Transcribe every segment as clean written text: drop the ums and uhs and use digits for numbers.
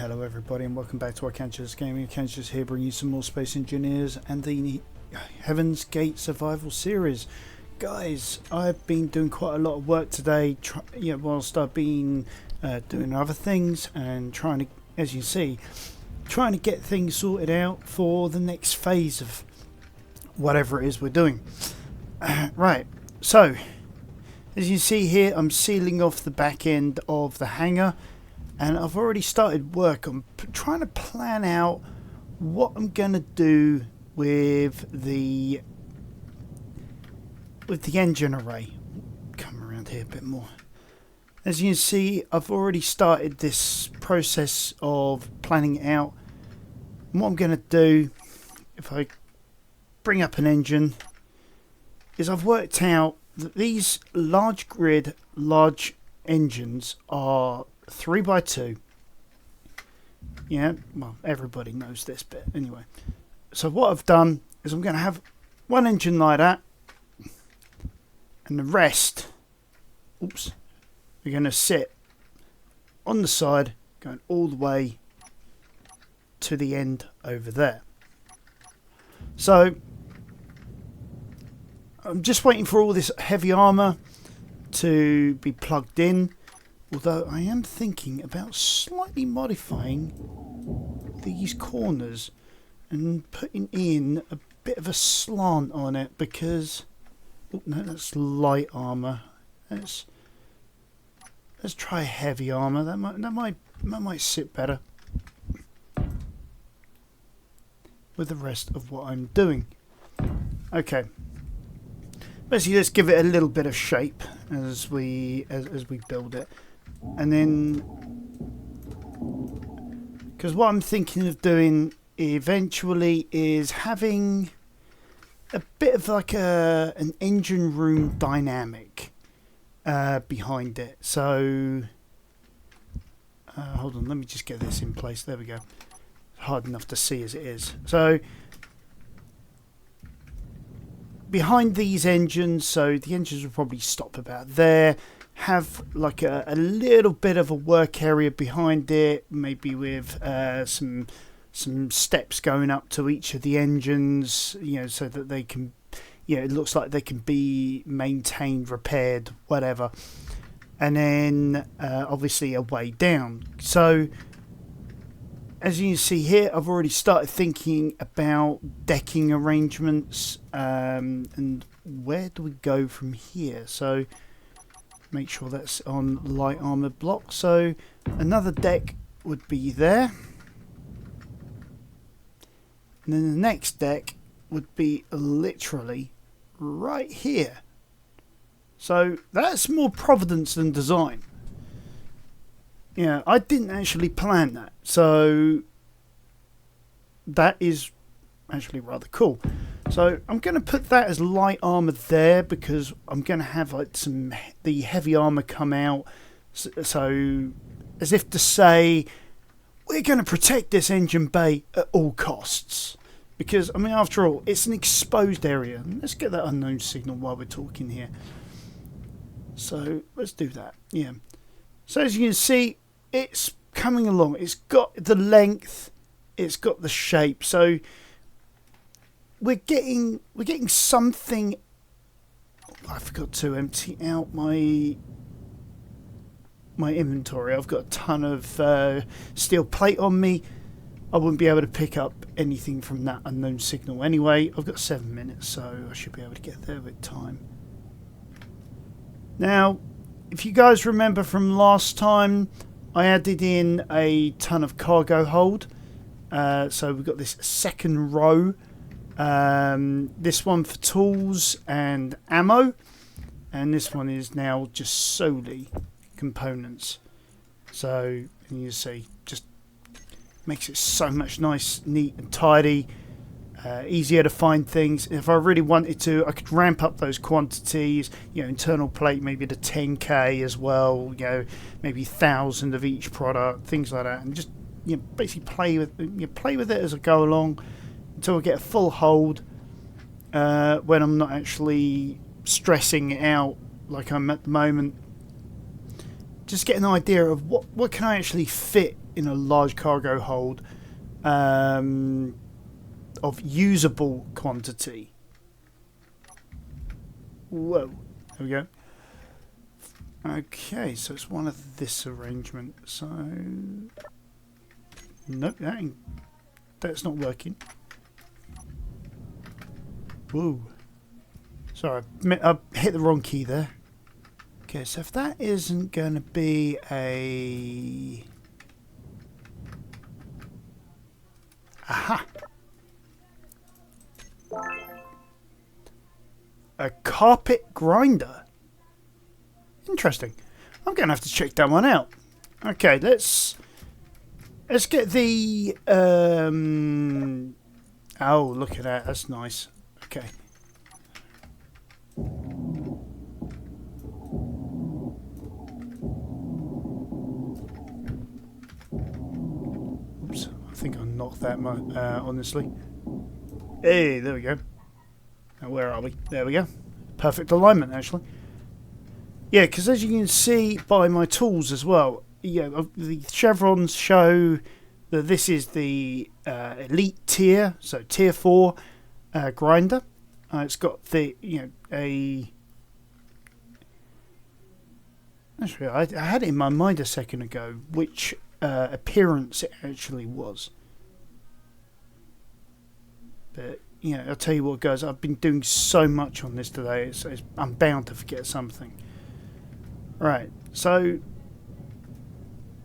Hello everybody and welcome back to Arcantus Gaming. Arcantus here bringing you some more Space Engineers and the Heaven's Gate Survival Series. Guys, I've been doing quite a lot of work today whilst I've been doing other things and trying to, as you see, trying to get things sorted out for the next phase of whatever it is we're doing. Right, so as you see here, I'm sealing off the back end of the hangar. And I've already started work on trying to plan out what I'm going to do with the engine array. Come around here a bit more. As you can see, I've already started this process of planning it out. And what I'm going to do, if I bring up an engine, is I've worked out that these large grid, large engines are 3x2. Yeah, well, everybody knows this bit anyway. So what I've done is I'm going to have one engine like that, and the rest, oops, we're going to sit on the side, going all the way to the end over there. So I'm just waiting for all this heavy armour to be plugged in. Although I am thinking about slightly modifying these corners and putting in a bit of a slant on it because... Oh, no, that's light armour. Let's try heavy armour. That might sit better with the rest of what I'm doing. Okay. Basically, let's give it a little bit of shape as we build it. And then, because what I'm thinking of doing eventually is having a bit of like an engine room dynamic behind it. So, hold on, let me just get this in place. There we go. Hard enough to see as it is. So, behind these engines, so the engines will probably stop about there. Have like a little bit of a work area behind it, maybe with some steps going up to each of the engines, so that they can, it looks like they can be maintained, repaired, whatever. And then obviously a way down. So as you can see here, I've already started thinking about decking arrangements, and where do we go from here? So make sure that's on light armoured block. So another deck would be there. And then the next deck would be literally right here. So that's more providence than design. Yeah, I didn't actually plan that. So that is actually rather cool. So I'm going to put that as light armor there because I'm going to have like the heavy armor come out. So as if to say, we're going to protect this engine bay at all costs. Because, I mean, after all, it's an exposed area. Let's get that unknown signal while we're talking here. So let's do that. Yeah. So as you can see, it's coming along. It's got the length. It's got the shape. So we're getting something. I forgot to empty out my inventory. I've got a ton of steel plate on me. I wouldn't be able to pick up anything from that unknown signal anyway. I've got 7 minutes, so I should be able to get there with time. Now, if you guys remember from last time, I added in a ton of cargo hold. So we've got this second row. This one for tools and ammo, and this one is now just solely components. So you see, just makes it so much nice, neat and tidy, easier to find things. If I really wanted to, I could ramp up those quantities, internal plate maybe to 10k as well, maybe 1,000 of each product, things like that, and just basically play with it as I go along until I get a full hold, when I'm not actually stressing it out like I'm at the moment. Just get an idea of what can I actually fit in a large cargo hold of usable quantity. Whoa. There we go. Okay, so it's one of this arrangement. So nope, that's not working. Whoa. Sorry, I hit the wrong key there. Okay, so if that isn't going to be a... Aha! A carpet grinder. Interesting. I'm going to have to check that one out. Okay, let's get the... Oh, look at that. That's nice. Okay. Oops, I think I knocked that honestly. Hey, there we go. Now where are we? There we go. Perfect alignment, actually. Yeah, because as you can see by my tools as well, the chevrons show that this is the elite tier, so tier 4 grinder. It's got the, actually, I had it in my mind a second ago which appearance it actually was. But, I'll tell you what, guys, I've been doing so much on this today, I'm bound to forget something. Right, so,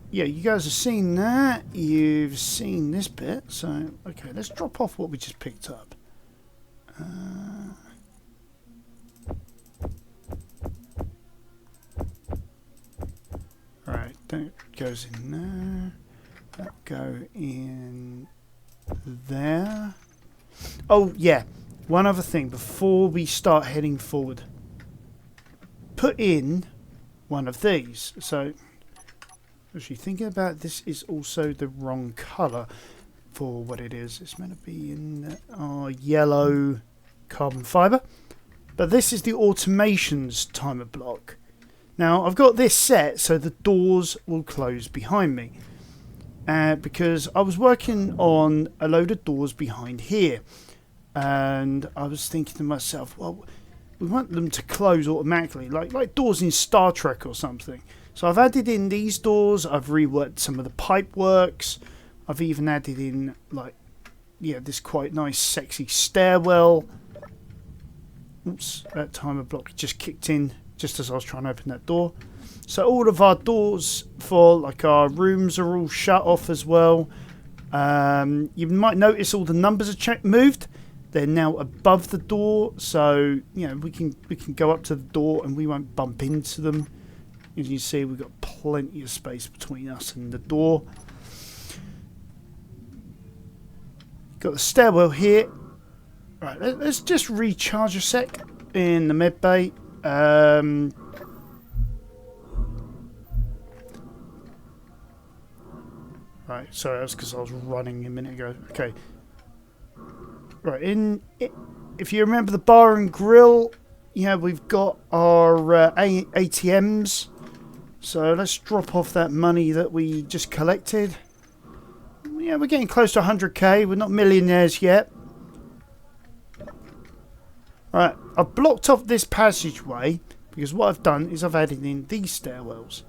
yeah, you guys have seen that. You've seen this bit. So, okay, let's drop off what we just picked up. Right, that goes in there. That go in there. Oh, yeah. One other thing before we start heading forward. Put in one of these. So, actually thinking about this is also the wrong colour for what it is. It's meant to be in yellow carbon fibre. But this is the automations timer block. Now, I've got this set so the doors will close behind me. Because I was working on a load of doors behind here. And I was thinking to myself, well, we want them to close automatically, like doors in Star Trek or something. So I've added in these doors, I've reworked some of the pipe works, I've even added in, this quite nice sexy stairwell. Oops, that timer block just kicked in just as I was trying to open that door. So all of our doors for our rooms are all shut off as well. You might notice all the numbers are moved. They're now above the door, so we can go up to the door and we won't bump into them. As you see, we've got plenty of space between us and the door. Got the stairwell here. Right, let's just recharge a sec in the med bay. Right, sorry, that's because I was running a minute ago. Okay. Right, if you remember the bar and grill, we've got our ATMs. So let's drop off that money that we just collected. Yeah, we're getting close to 100k. We're not millionaires yet. Right, I've blocked off this passageway because what I've done is I've added in these stairwells,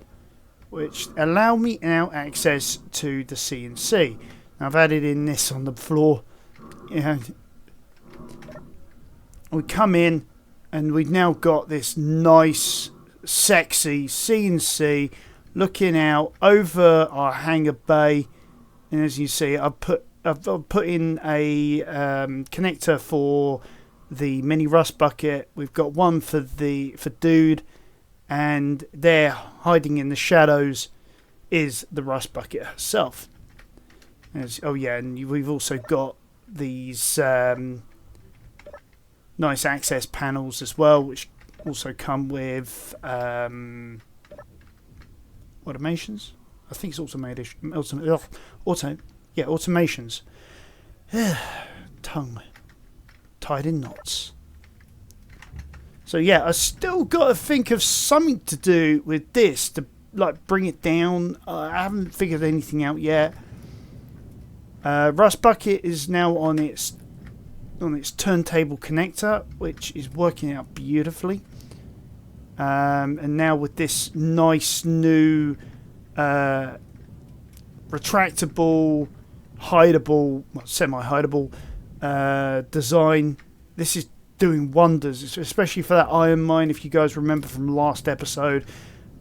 which allow me now access to the CNC. Now I've added in this on the floor. We come in and we've now got this nice, sexy CNC looking out over our hangar bay. And as you see, I've put in a connector for the mini rust bucket. We've got one for Dude, and there, hiding in the shadows, is the rust bucket herself. And we've also got these nice access panels as well, which also come with automations. I think it's automations. Tongue tied in knots. So yeah, I still got to think of something to do with this to like bring it down. I haven't figured anything out yet. Rust Bucket is now on its turntable connector, which is working out beautifully. And now with this nice new retractable, hideable, well, semi-hideable design, this is doing wonders, especially for that iron mine. If you guys remember from last episode,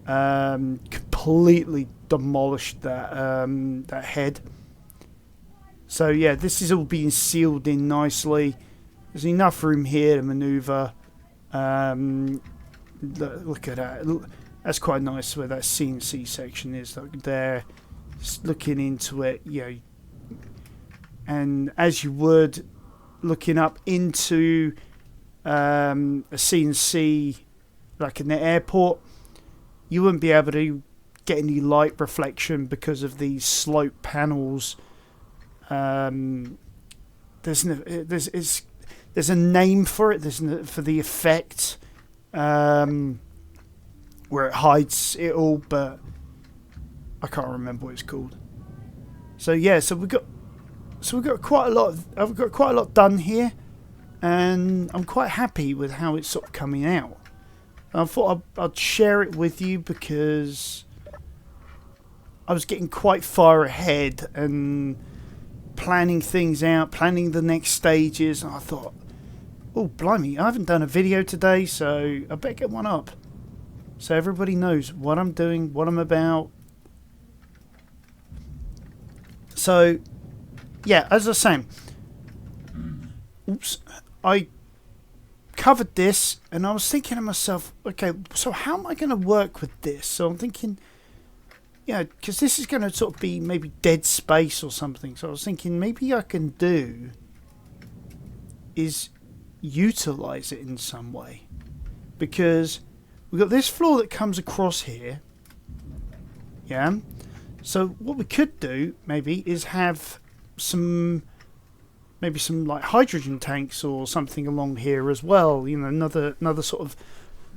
completely demolished that head. So yeah, this is all being sealed in nicely. There's enough room here to manoeuvre. Look at that. That's quite nice where that CNC section is. Like there, just looking into it, you know, and as you would, looking up into a CNC, like in the airport, you wouldn't be able to get any light reflection because of these slope panels. There's a name for it. For the effect, where it hides it all, but I can't remember what it's called. So yeah, so we've got quite a lot. I've got quite a lot done here, and I'm quite happy with how it's sort of coming out. I thought I'd share it with you because I was getting quite far ahead and planning things out, planning the next stages, and I thought, oh blimey, I haven't done a video today, so I better get one up so everybody knows what I'm doing, what I'm about. So yeah, as I was saying, I covered this and I was thinking to myself, okay, so how am I going to work with this? So I'm thinking, yeah, because this is going to sort of be maybe dead space or something. So I was thinking maybe I can do is utilize it in some way, because we've got this floor that comes across here. Yeah. So what we could do maybe is have some like hydrogen tanks or something along here as well. You know, another sort of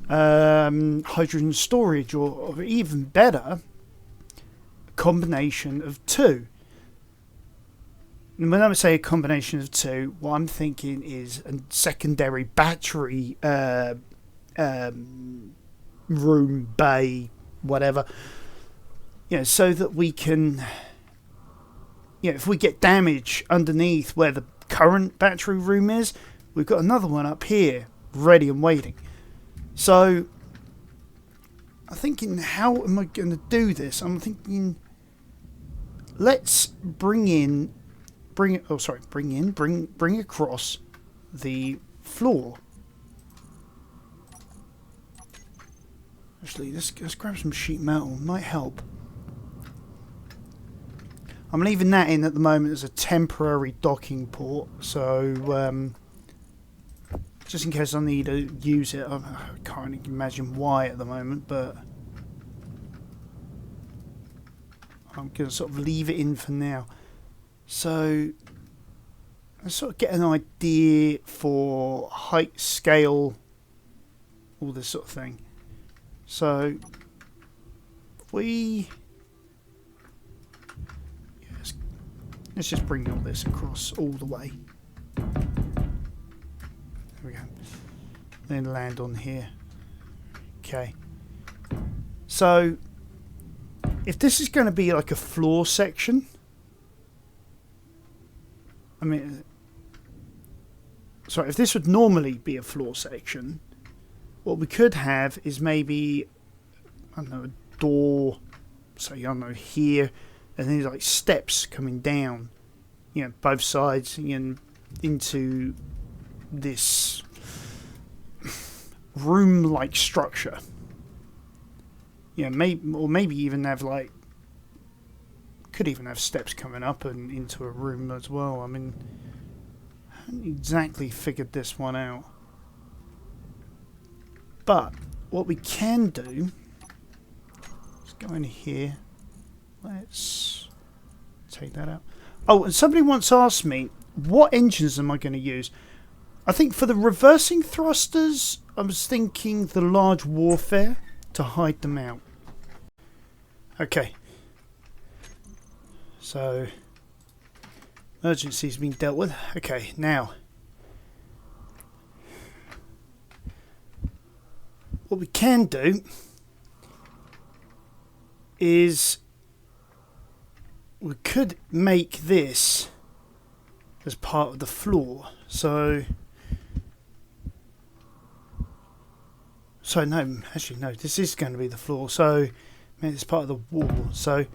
hydrogen storage, or even better, combination of two. And when I say a combination of two, what I'm thinking is a secondary battery room, bay, whatever. You know, so that we can, you know, if we get damage underneath where the current battery room is, we've got another one up here ready and waiting. So I'm thinking, how am I going to do this? I'm thinking, let's bring across the floor. Actually, let's grab some sheet metal. Might help. I'm leaving that in at the moment as a temporary docking port, so just in case I need to use it. I can't imagine why at the moment, but I'm going to sort of leave it in for now. So let's sort of get an idea for height, scale, all this sort of thing. So if we... let's just bring all this across all the way. There we go. Then land on here. Okay. So, if this is going to be like a floor section, I mean, sorry, if this would normally be a floor section, what we could have is maybe, I don't know, a door, say, I don't know, here, and then like steps coming down, you know, both sides, and into this room-like structure. Yeah, maybe even have like, could even have steps coming up and into a room as well. I mean, I haven't exactly figured this one out. But what we can do, let's go in here. Let's take that out. Oh, and somebody once asked me, what engines am I going to use? I think for the reversing thrusters, I was thinking the Large Warfare to hide them out. Okay. So, emergency's been dealt with. Okay, now. What we can do is we could make this as part of the floor. So no, actually no, this is going to be the floor. So make this part of the wall. So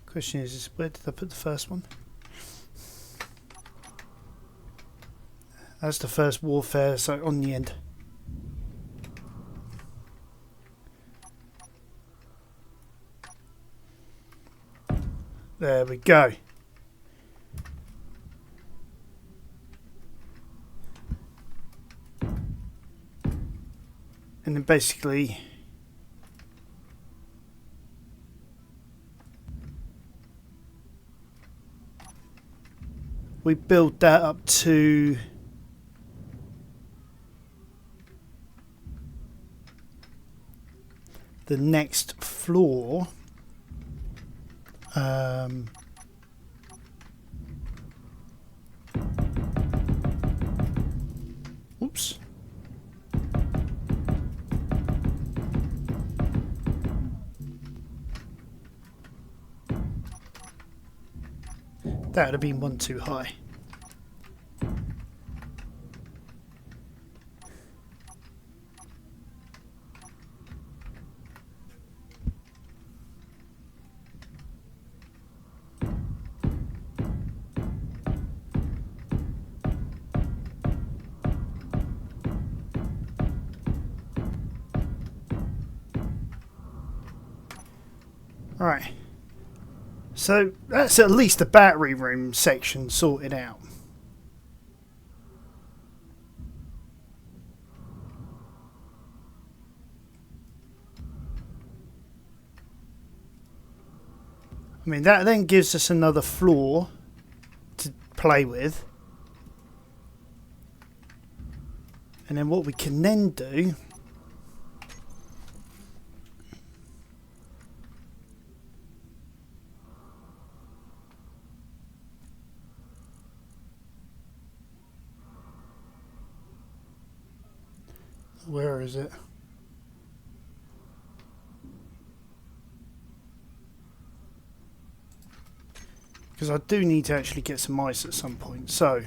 question is where did I put the first one? That's the first warfare, so on the end. There we go. And then basically we build that up to the next floor. Oops. That would have been one too high. Right. So that's at least the battery room section sorted out. I mean, that then gives us another floor to play with. And then what we can then do where is it? Because I do need to actually get some ice at some point. So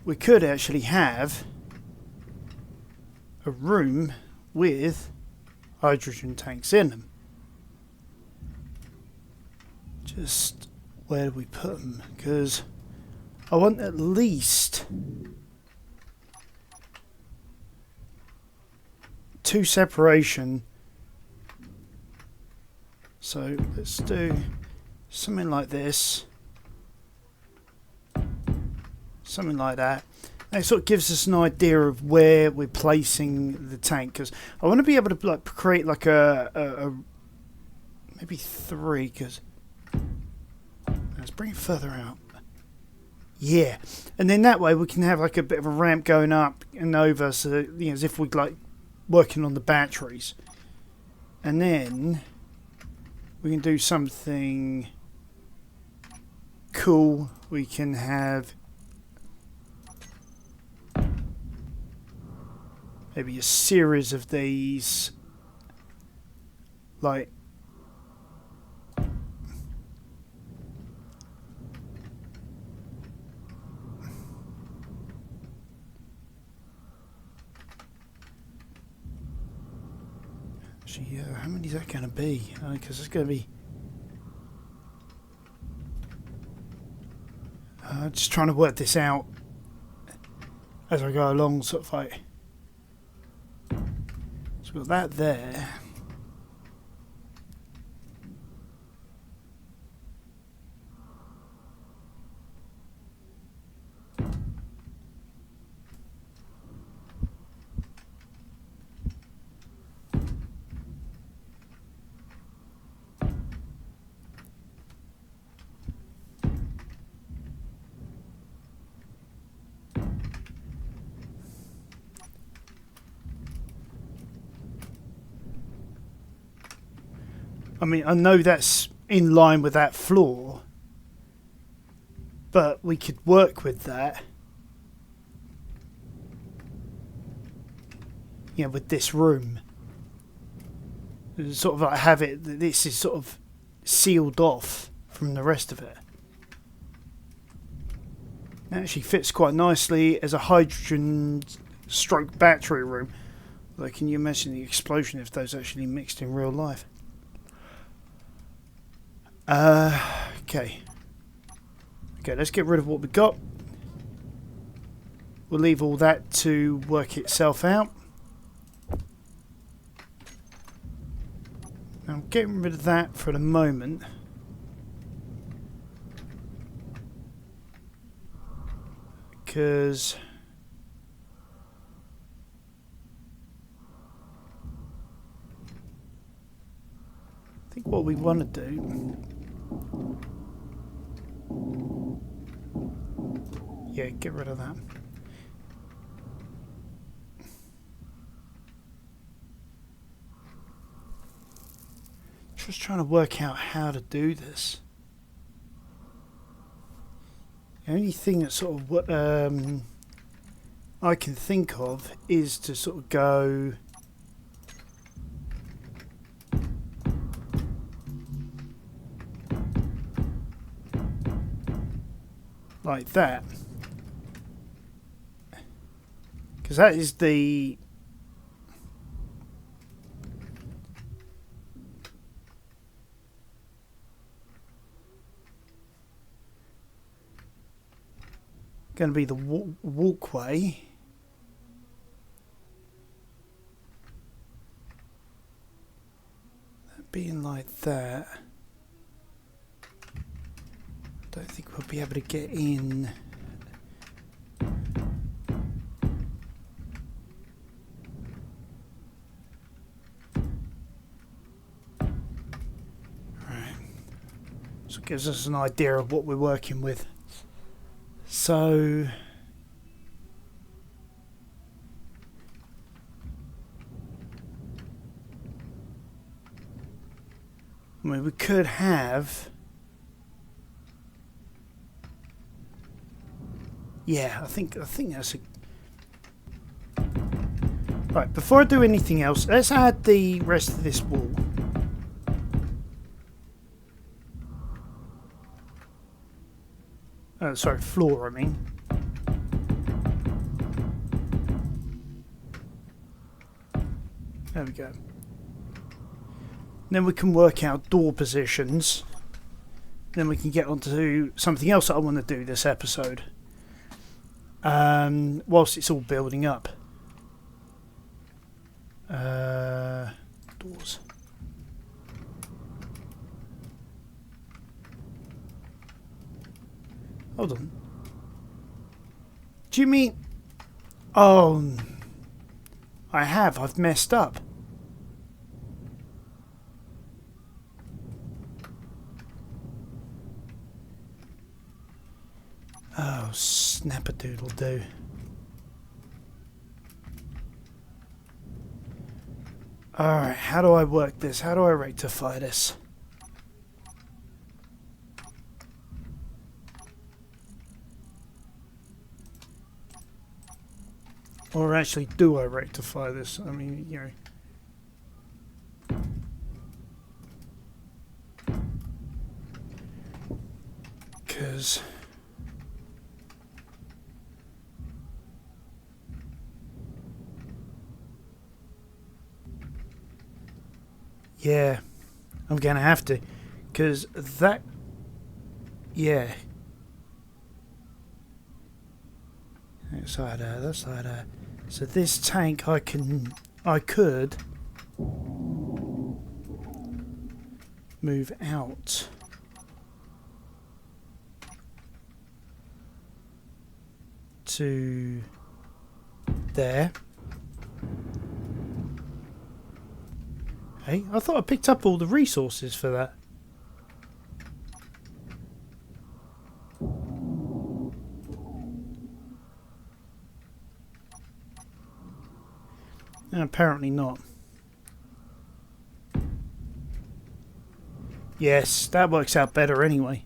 we could actually have a room with hydrogen tanks in them. Just where do we put them? Because I want at least 2 separation. So let's do something like this, something like that. And it sort of gives us an idea of where we're placing the tank, because I want to be able to like create like a maybe 3. Because let's bring it further out. Yeah, and then that way we can have like a bit of a ramp going up and over, so that, you know, as if we're like working on the batteries, and then we can do something cool. We can have maybe a series of these, like actually, how many is that going to be? Because it's going to be just trying to work this out as I go along, sort of like. So we've got that there. I mean, I know that's in line with that floor, but we could work with that. Yeah, with this room. Sort of like have it, this is sort of sealed off from the rest of it. It actually fits quite nicely as a hydrogen stroke battery room. Like, can you imagine the explosion if those actually mixed in real life? Okay. Okay, let's get rid of what we got. We'll leave all that to work itself out. I'm getting rid of that for the moment. Because I think what we want to do... Yeah, get rid of that. Just trying to work out how to do this. The only thing that sort of I can think of is to sort of go like that, because that is the going to be the walkway. That being like that, I don't think we'll be able to get in. Right. So it gives us an idea of what we're working with. So I mean, we could have, yeah, I think that's a right. Before I do anything else, let's add the rest of this wall. Sorry, floor, I mean. There we go. Then we can work out door positions. Then we can get on to something else that I want to do this episode. Whilst it's all building up. Doors. Hold on. Do you mean... Oh... I've messed up. Oh, snap-a-doodle-doo. Alright, how do I work this? How do I rectify this? Or actually, do I rectify this? I mean, you know... Because... Yeah, I'm gonna have to, because that, yeah. That's like that, that's like that. So this tank I could move out. To there. Hey, I thought I picked up all the resources for that. And apparently not. Yes, that works out better anyway.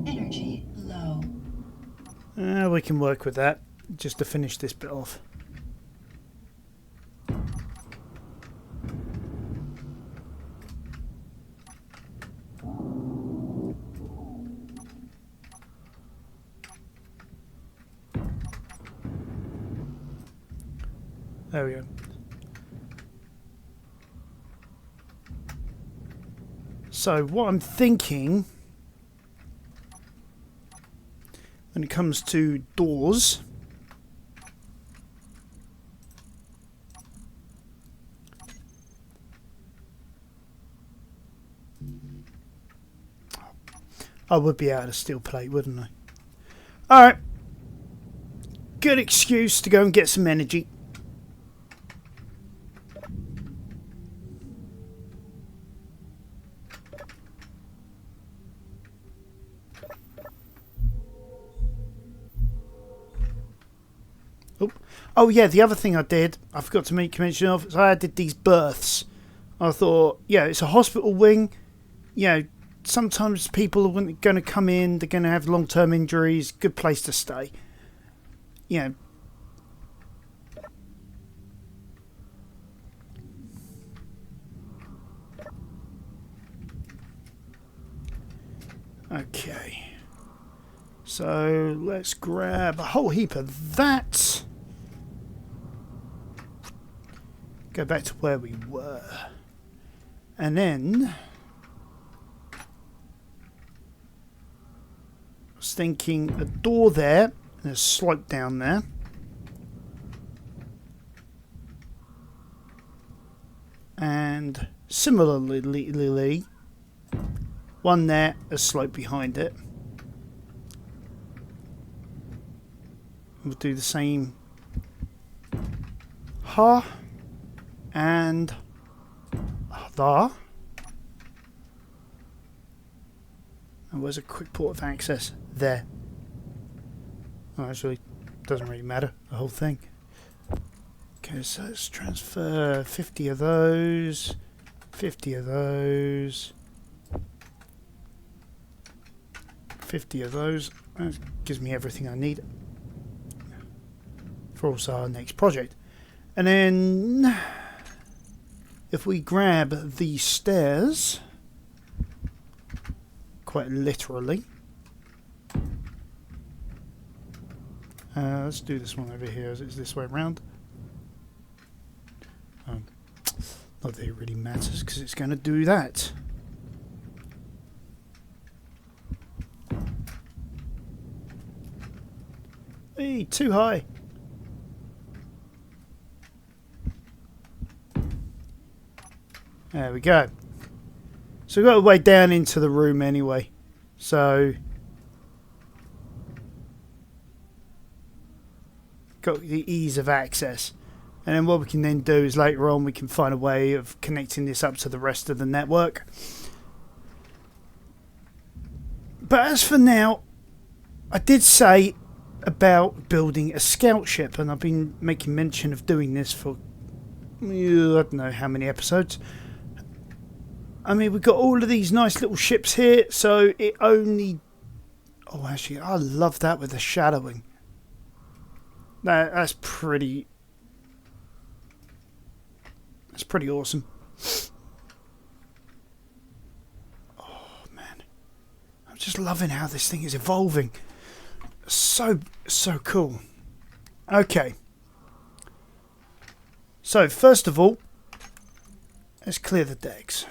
Energy low. We can work with that just to finish this bit off. There we go. So what I'm thinking when it comes to doors, I would be out of steel plate, wouldn't I? Alright. Good excuse to go and get some energy. Oh yeah, the other thing I did, I forgot to make mention of, is I did these berths. I thought, yeah, it's a hospital wing. You know, sometimes people are going to come in, they're going to have long-term injuries, good place to stay. You know. Okay. So let's grab a whole heap of that. Go back to where we were. And then I was thinking a door there and a slope down there. And similarly, one there, a slope behind it. We'll do the same. Ha. And there. And where's a quick port of access? There. Oh, actually, doesn't really matter, the whole thing. Okay, so let's transfer 50 of those, 50 of those, 50 of those. That gives me everything I need for also our next project. And then if we grab these stairs, quite literally, let's do this one over here as it's this way around. Not that it really matters because it's going to do that. Hey, too high. There we go. So we've got a way down into the room anyway. So got the ease of access. And then what we can then do is later on we can find a way of connecting this up to the rest of the network. But as for now, I did say about building a scout ship, and I've been making mention of doing this for I don't know how many episodes. I mean, we've got all of these nice little ships here, so it only... Oh, actually, I love that with the shadowing. That's pretty... That's pretty awesome. Oh, man. I'm just loving how this thing is evolving. So cool. Okay. So, first of all, let's clear the decks.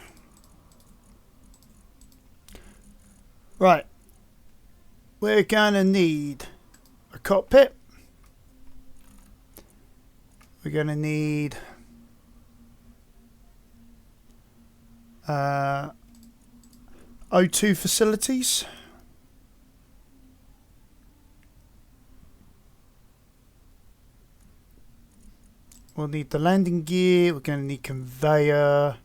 Right. We're going to need a cockpit. We're going to need O2 facilities. We'll need the landing gear. We're going to need conveyor.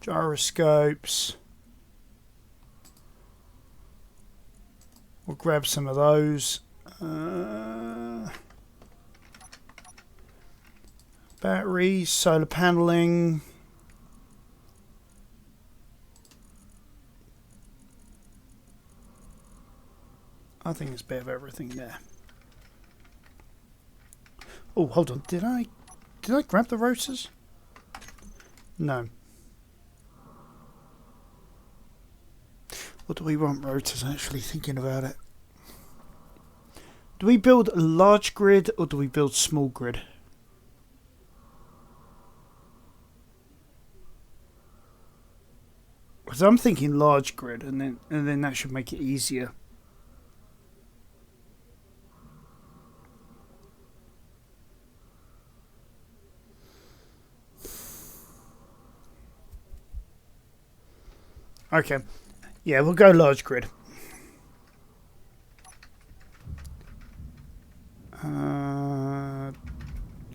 Gyroscopes. We'll grab some of those. Batteries, solar paneling. I think it's a bit of everything there. Oh, hold on. Did I grab the rotors? No. Or do we want rotors, actually, thinking about it? Do we build a large grid or do we build small grid? Because I'm thinking large grid, and then that should make it easier. Okay. Yeah, we'll go large grid.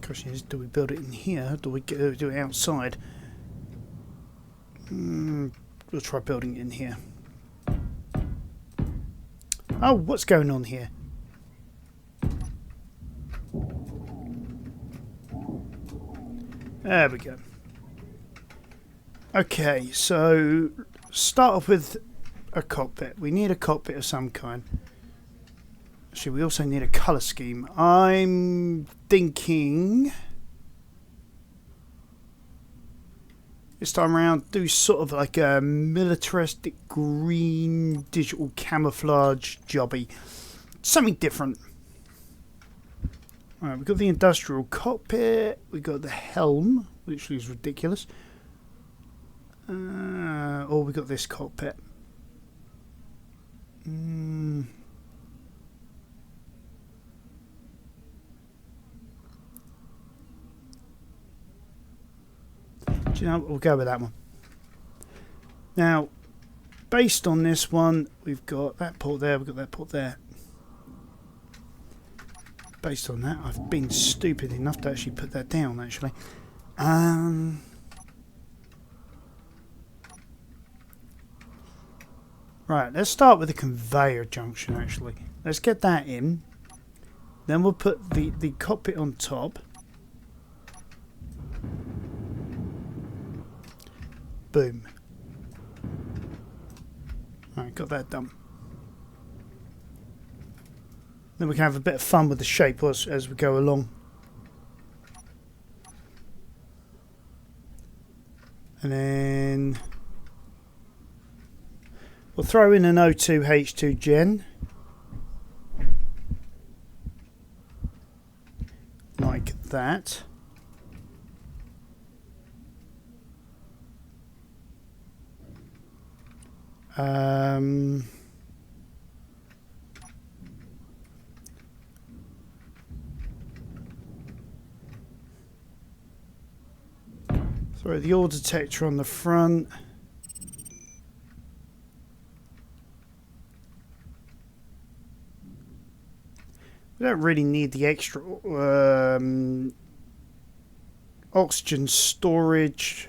Question is, do we build it in here? Do we do it outside? We'll try building it in here. Oh, what's going on here? There we go. Okay, so start off with a cockpit. We need a cockpit of some kind. Actually, we also need a colour scheme. I'm thinking this time around do sort of like a militaristic green digital camouflage jobby. Something different. Alright, we've got the industrial cockpit. We've got the helm, which is ridiculous. Or we got this cockpit. Do you know, we'll go with that one. Now, based on this one, we've got that port there, we've got that port there. Based on that, I've been stupid enough to actually put that down, actually. Right, let's start with the conveyor junction, actually. Let's get that in. Then we'll put the cockpit on top. Boom. Alright, got that done. Then we can have a bit of fun with the shape as we go along. And then we'll throw in an O2H2 gen. Like that. Throw the ore detector on the front. We don't really need the extra oxygen storage.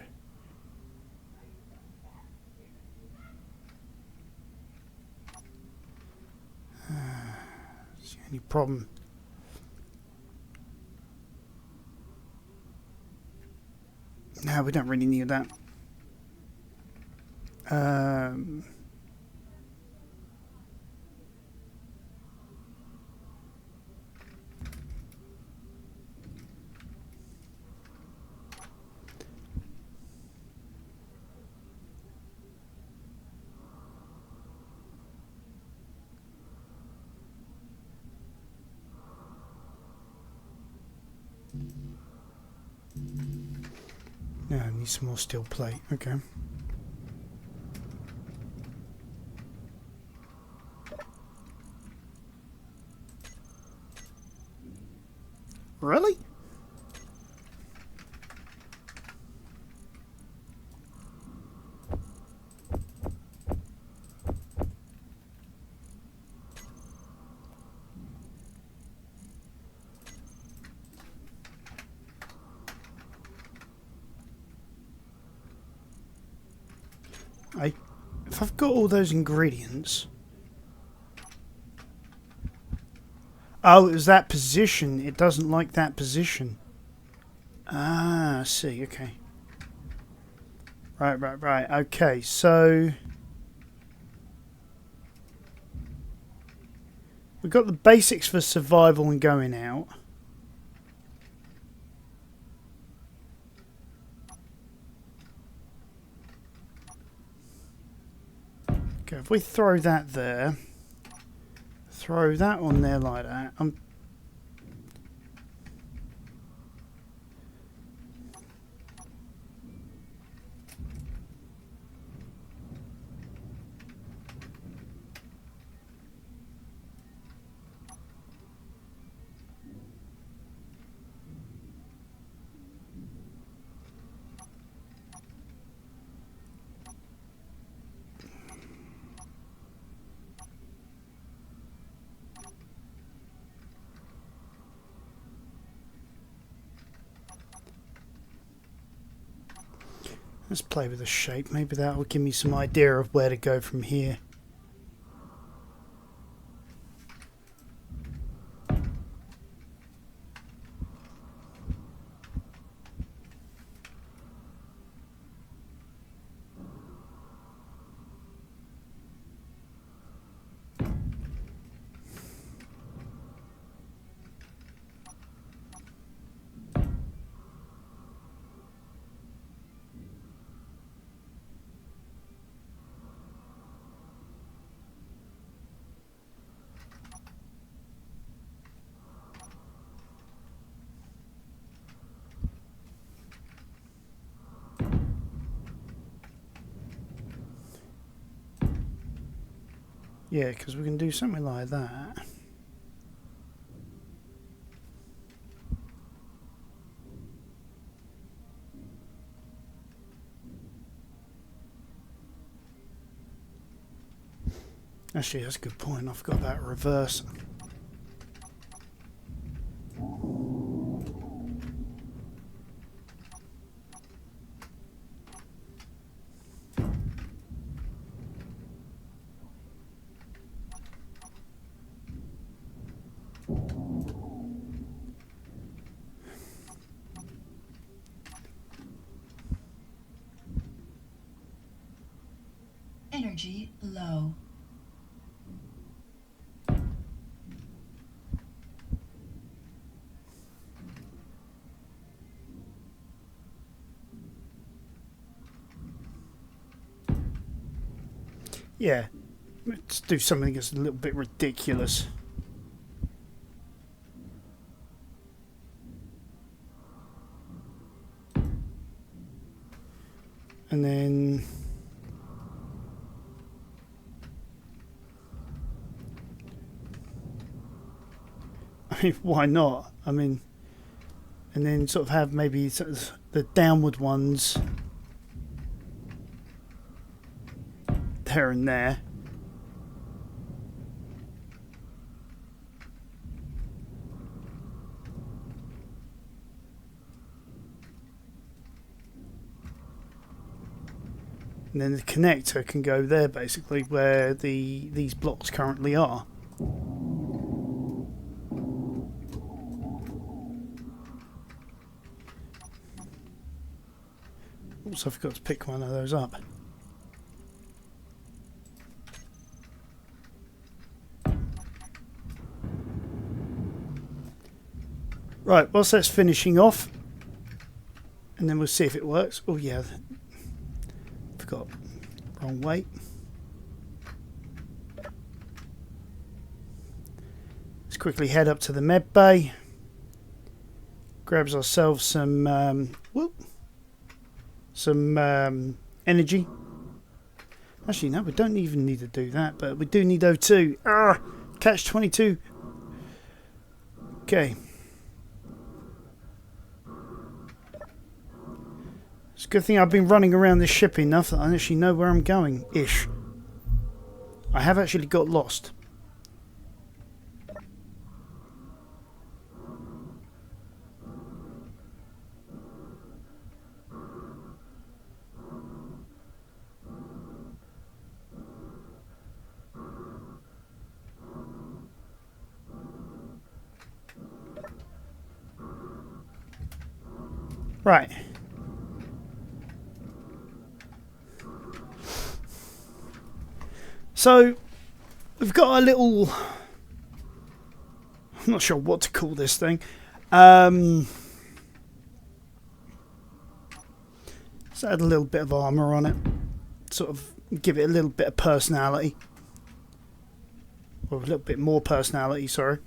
Is there any problem? No, we don't really need that. No, I need some more steel plate. Okay. Really? If I've got all those ingredients... Oh, it was that position. It doesn't like that position. Ah, I see. Okay. Right. Okay, so... We've got the basics for survival and going out. Okay, if we throw that there, throw that on there like that, let's play with the shape. Maybe that will give me some idea of where to go from here. Yeah, because we can do something like that. Actually, that's a good point. I forgot about reverse. Energy low. Yeah, let's do something that's a little bit ridiculous. And then... I mean, why not? I mean... And then sort of have maybe sort of the downward ones there and there. And then the connector can go there, basically, where these blocks currently are. Also, I forgot to pick one of those up. Right, whilst that's finishing off, and then we'll see if it works. Oh yeah, forgot, wrong way. Let's quickly head up to the med bay. Grabs ourselves some energy. Actually, no, we don't even need to do that, but we do need O2. Catch 22. Okay. It's a good thing I've been running around this ship enough that I actually know where I'm going, ish. I have actually got lost. Right. So, we've got a little... I'm not sure what to call this thing. Let's add a little bit of armour on it. Sort of give it a little bit of personality. Or a little bit more personality, sorry.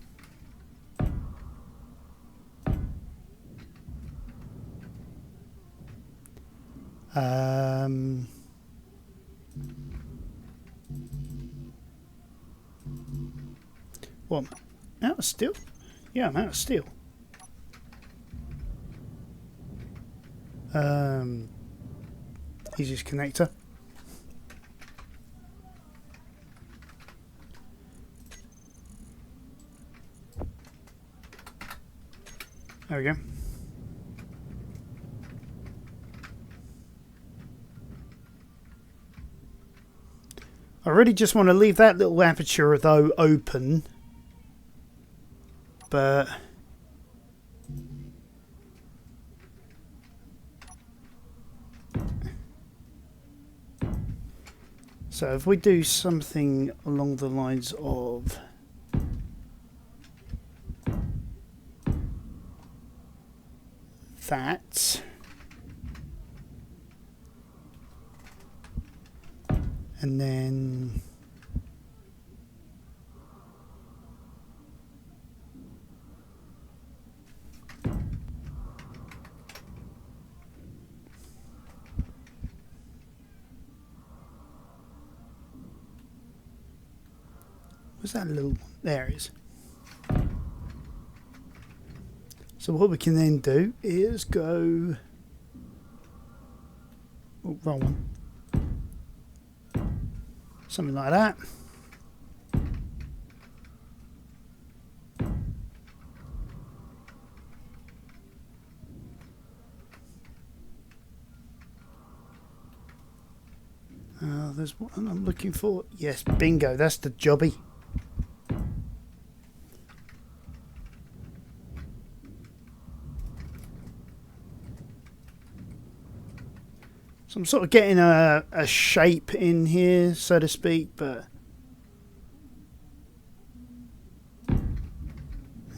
What? Out of steel? Yeah, I'm out of steel. Easiest connector. There we go. I really just want to leave that little aperture though open, but so if we do something along the lines of that, and then what's that little one? There it is. So what we can then do is go... Oh, wrong one. Something like that. There's what I'm looking for. Yes, bingo, that's the jobby. So I'm sort of getting a shape in here, so to speak, but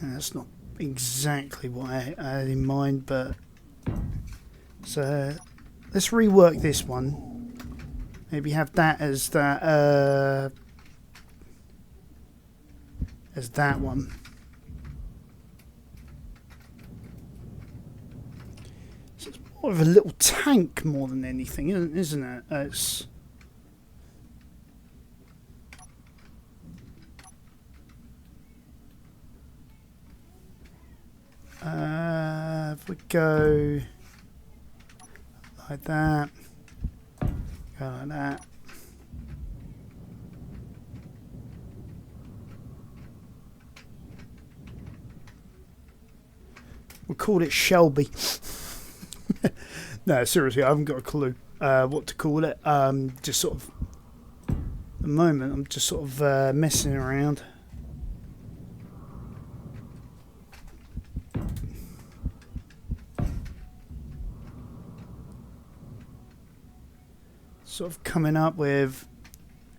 that's not exactly what I had in mind. But so let's rework this one. Maybe have that as that one. So it's more of a little tank more than anything, isn't it? It's if we go like that. Go like that. We'll call it Shelby. No, seriously, I haven't got a clue what to call it. Just sort of, at the moment, I'm just sort of messing around. Sort of coming up with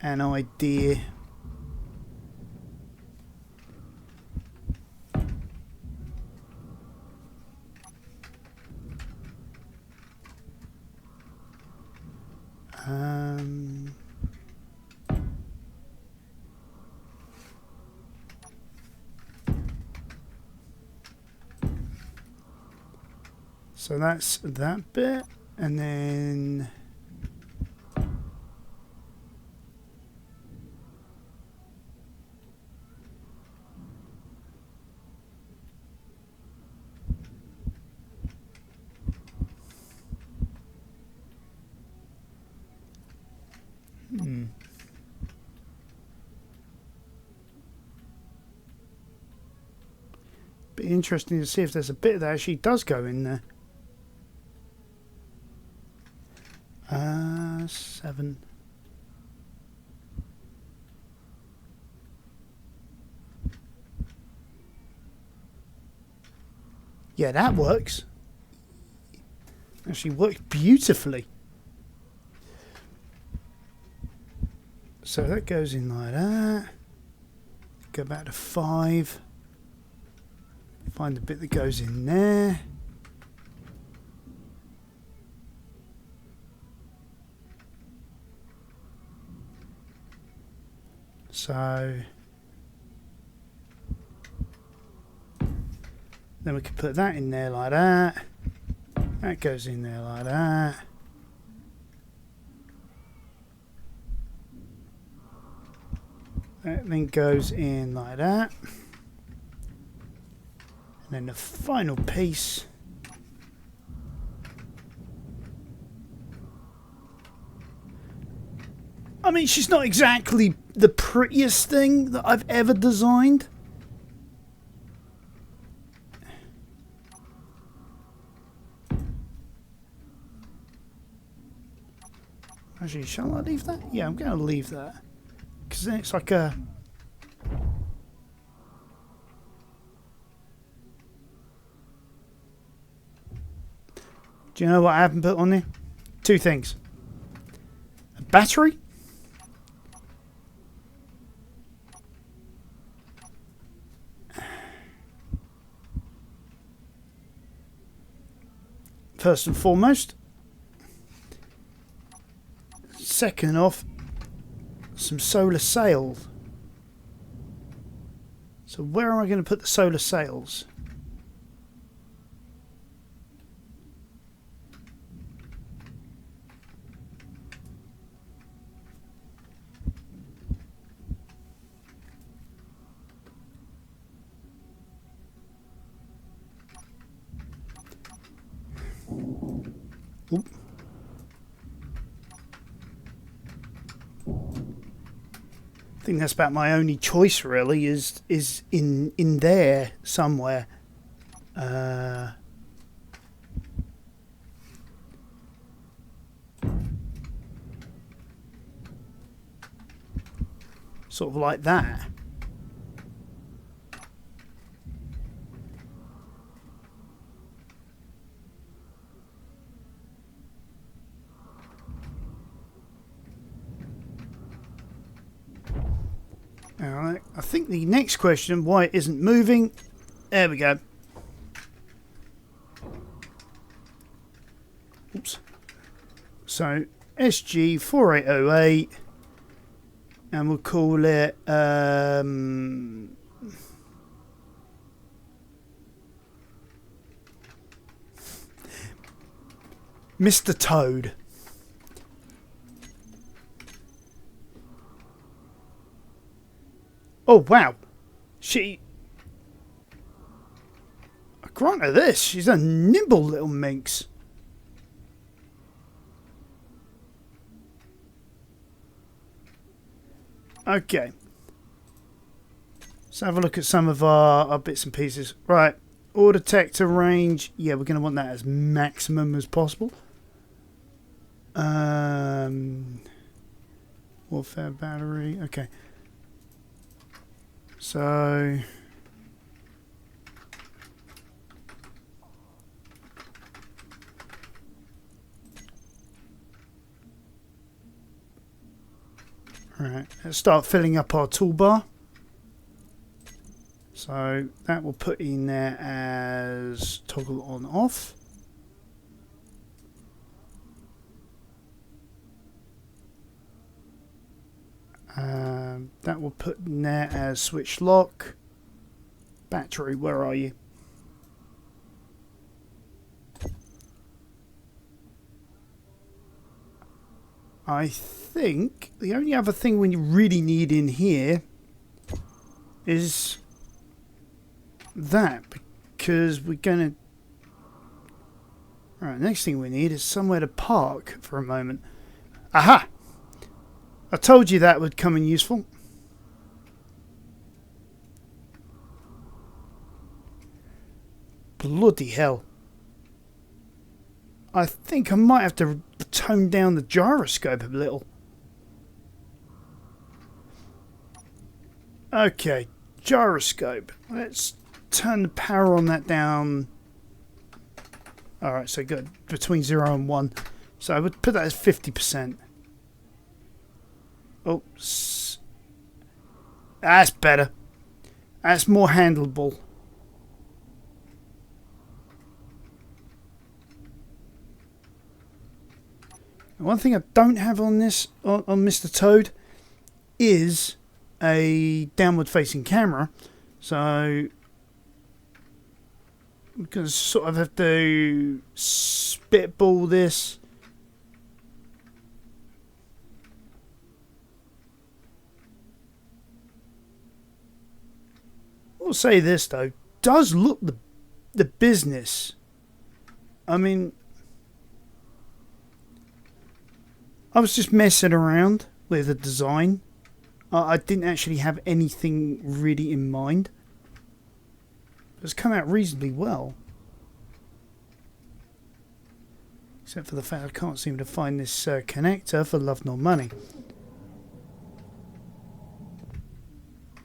an idea. So that's that bit, and then be interesting to see if there's a bit that actually does go in there. 7. Yeah, that works. Actually worked beautifully. So that goes in like that. Go back to 5. Find the bit that goes in there. So then we can put that in there like that. That goes in there like that. That then goes in like that. And then the final piece I mean, she's not exactly the prettiest thing that I've ever designed. Actually, shall I leave that? Yeah, I'm going to leave that. Because then it's like a... Do you know what I haven't put on there? 2 things. A battery. First and foremost. Second off, some solar sails. So where am I going to put the solar sails? Oop. I think that's about my only choice really is in there somewhere. Sort of like that. Alright, I think the next question, why it isn't moving, there we go. Oops. So, SG4808, and we'll call it, Mr. Toad. Oh, wow. I grant her this. She's a nimble little minx. Okay. Let's have a look at some of our bits and pieces. Right. Ore detector range. Yeah, we're going to want that as maximum as possible. Warfare battery. Okay. So right, let's start filling up our toolbar. So that will put in there as toggle on off. That will put in there as switch lock. Battery, where are you? I think the only other thing we really need in here is that, because we're going to... Alright, next thing we need is somewhere to park for a moment. Aha! I told you that would come in useful. Bloody hell. I think I might have to tone down the gyroscope a little. Okay, gyroscope. Let's turn the power on that down Alright, so good. Between 0 and 1. So I would put that as 50%. Oh, that's better. That's more handleable. One thing I don't have on this, on Mr. Toad, is a downward facing camera. So we're going to sort of have to spitball this. I'll say this though, does look the business. I mean, I was just messing around with the design. I didn't actually have anything really in mind. It's come out reasonably well. Except for the fact I can't seem to find this connector for love nor money.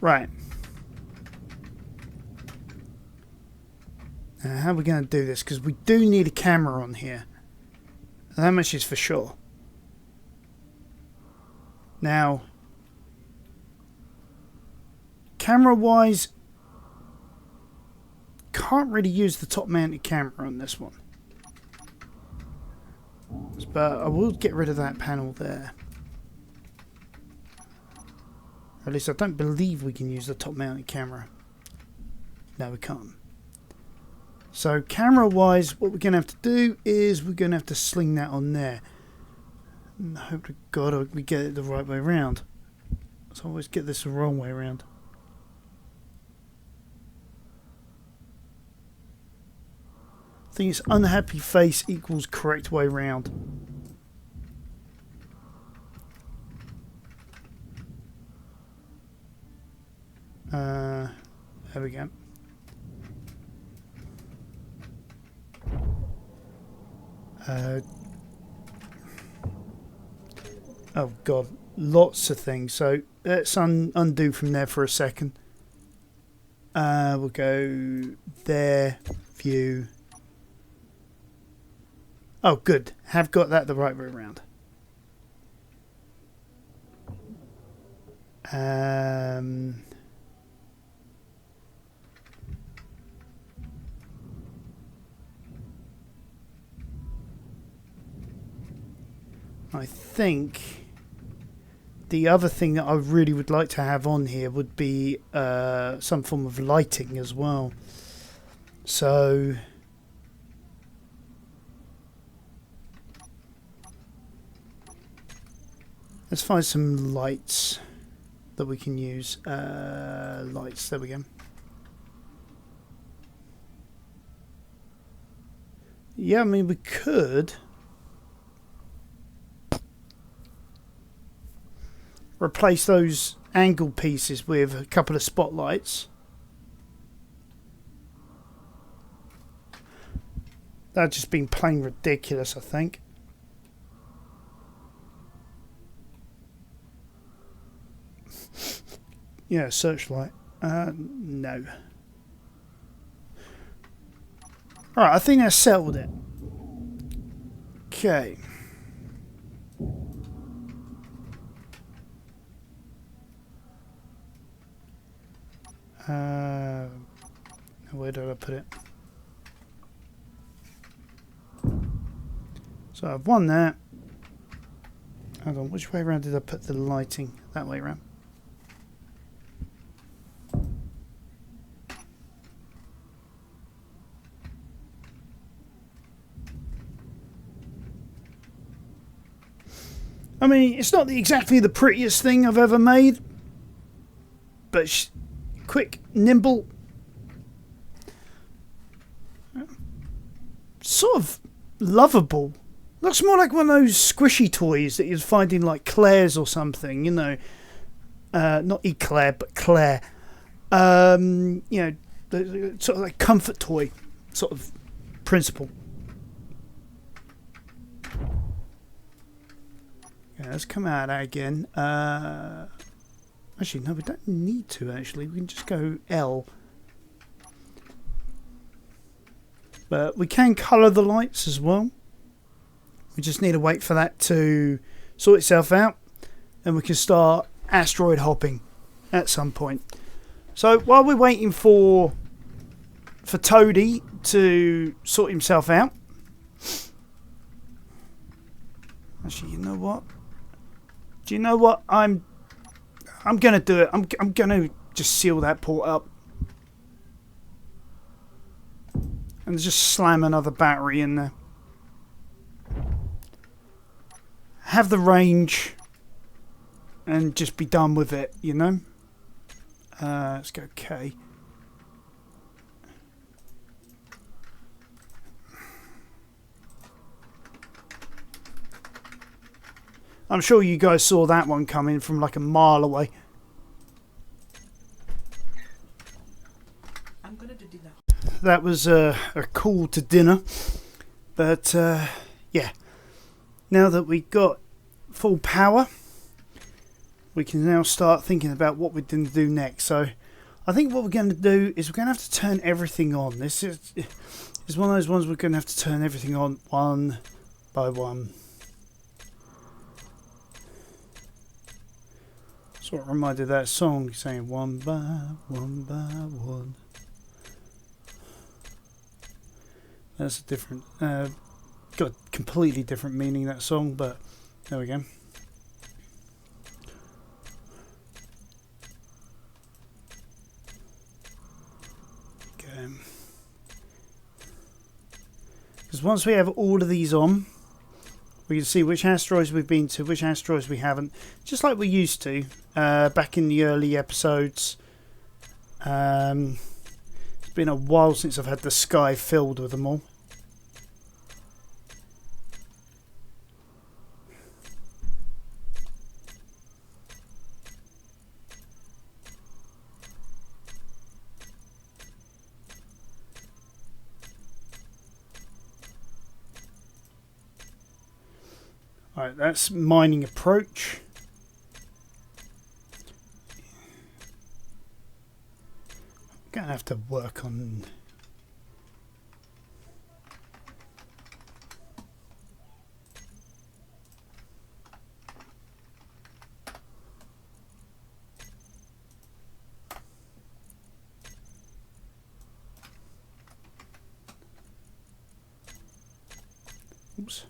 Right. Now, how are we going to do this? Because we do need a camera on here. That much is for sure. Now, camera-wise, can't really use the top-mounted camera on this one. But I will get rid of that panel there. Or at least I don't believe we can use the top-mounted camera. No, we can't. So camera-wise, what we're going to have to do is we're going to have to sling that on there. And I hope to God we get it the right way around. So I always get this the wrong way around. I think it's unhappy face equals correct way round. There we go. Oh God, lots of things. So let's undo from there for a second. We'll go there, view. Oh, good. Have got that the right way around. I think the other thing that I really would like to have on here would be some form of lighting as well. So let's find some lights that we can use. Lights, there we go. Yeah, I mean we could replace those angle pieces with a couple of spotlights. That's just been plain ridiculous, I think. Yeah, searchlight. No. Alright, I think I settled it. Okay. Where did I put it? So I've won that. Hold on, which way around did I put the lighting? That way around. I mean, it's not exactly the prettiest thing I've ever made, but quick, nimble, sort of lovable. Looks more like one of those squishy toys that you'd find in like Claire's or something, you know. Not Eclair, but Claire. You know, sort of like comfort toy sort of principle. Yeah, let's come out of that again. Actually, no, we don't need to, actually. We can just go L. But we can colour the lights as well. We just need to wait for that to sort itself out, and we can start asteroid hopping at some point. So while we're waiting for Toadie to sort himself out, actually, you know what? Do you know what? I'm gonna do it. I'm gonna just seal that port up and just slam another battery in there. Have the range and just be done with it, you know? Let's go K. I'm sure you guys saw that one coming from like a mile away. I'm gonna do dinner. That was a call to dinner. But yeah, now that we got full power, we can now start thinking about what we're going to do next. So I think what we're going to do is we're going to have to turn everything on. This is one of those ones we're going to have to turn everything on one by one. Sort of reminded of that song saying one by one. That's a different, got a completely different meaning, that song, but there we go. Because once we have all of these on, we can see which asteroids we've been to, which asteroids we haven't, just like we used to back in the early episodes. It's been a while since I've had the sky filled with them all. Alright, that's mining approach. I'm going to have to work on... Oops.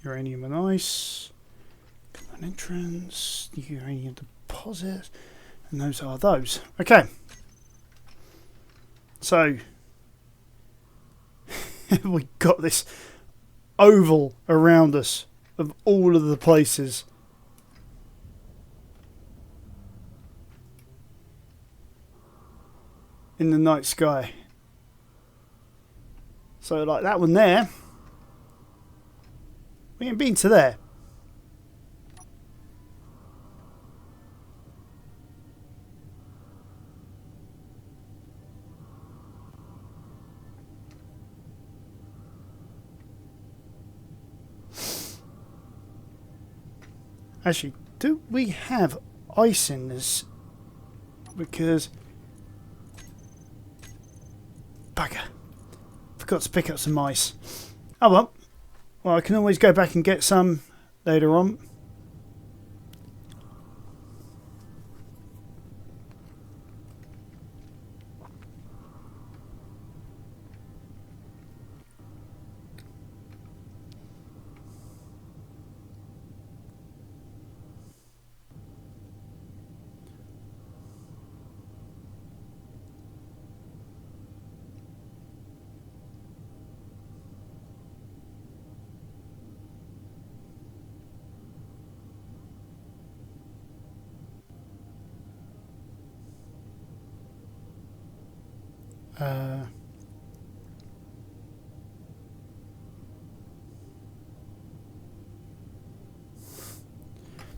Uranium and ice. Common entrance. Uranium deposit. And those are those. Okay. So we got this oval around us of all of the places. In the night sky. So like that one there. We ain't been to there. Actually, do we have ice in this? Because... Bugger. Forgot to pick up some ice. Oh well. Well, I can always go back and get some later on.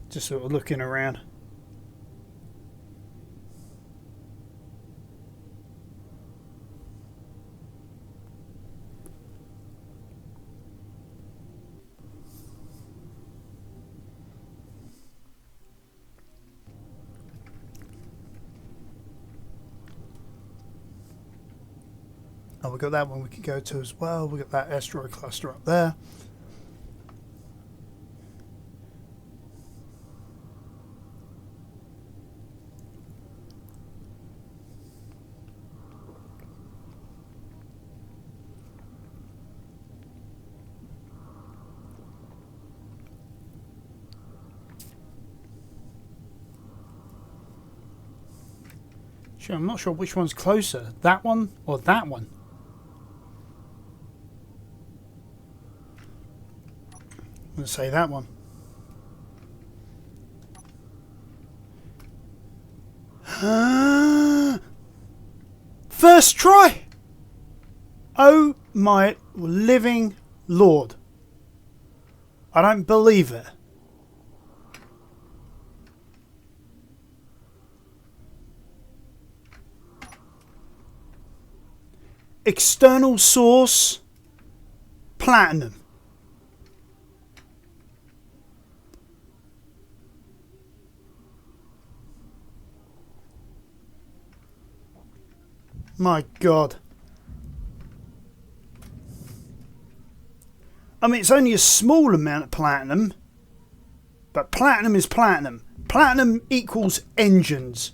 Just sort of looking around. Oh, we've got that one we can go to as well. We've got that asteroid cluster up there. Sure, I'm not sure which one's closer, that one or that one. I'm going to say that one. First try! Oh my living Lord. I don't believe it. External source, platinum. My God. I mean, it's only a small amount of platinum, but platinum is platinum. Platinum equals engines.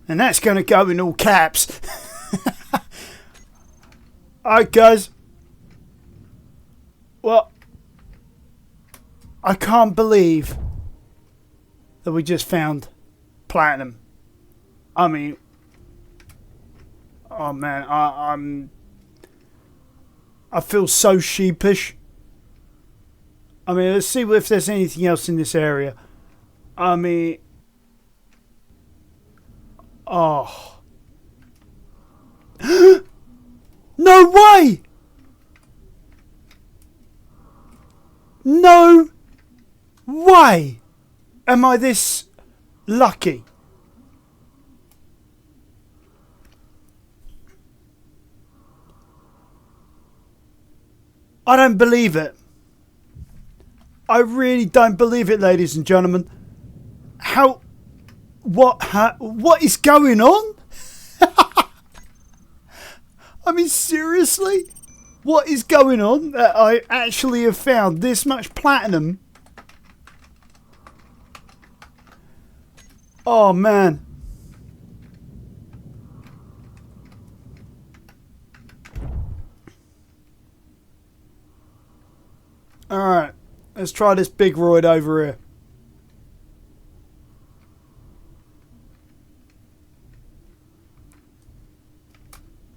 And that's going to go in all caps. Alright, guys. Well, I can't believe that we just found platinum. I mean, oh man, I feel so sheepish. I mean, let's see if there's anything else in this area. I mean, oh. No way! No way! Am I this lucky? I don't believe it. I really don't believe it, ladies and gentlemen. What is going on? I mean, seriously? What is going on that I actually have found this much platinum? Oh, man. Alright, let's try this big roid over here.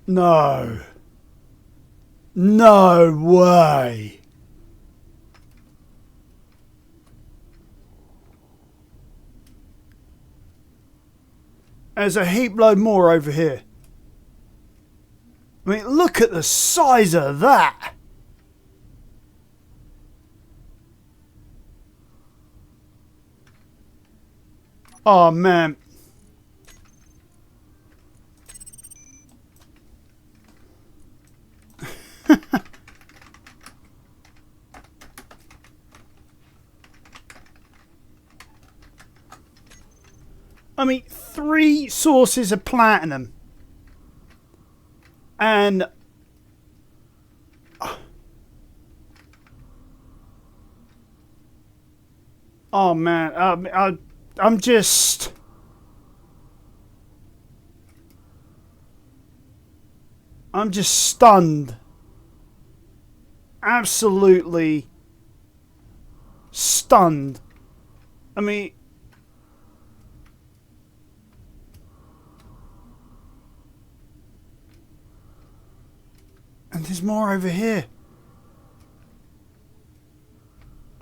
No. No way. There's a heap load more over here. I mean, look at the size of that. Oh, man. I mean, 3 sources of platinum. And... oh, man. I'm just... stunned. Absolutely stunned. I mean... and there's more over here.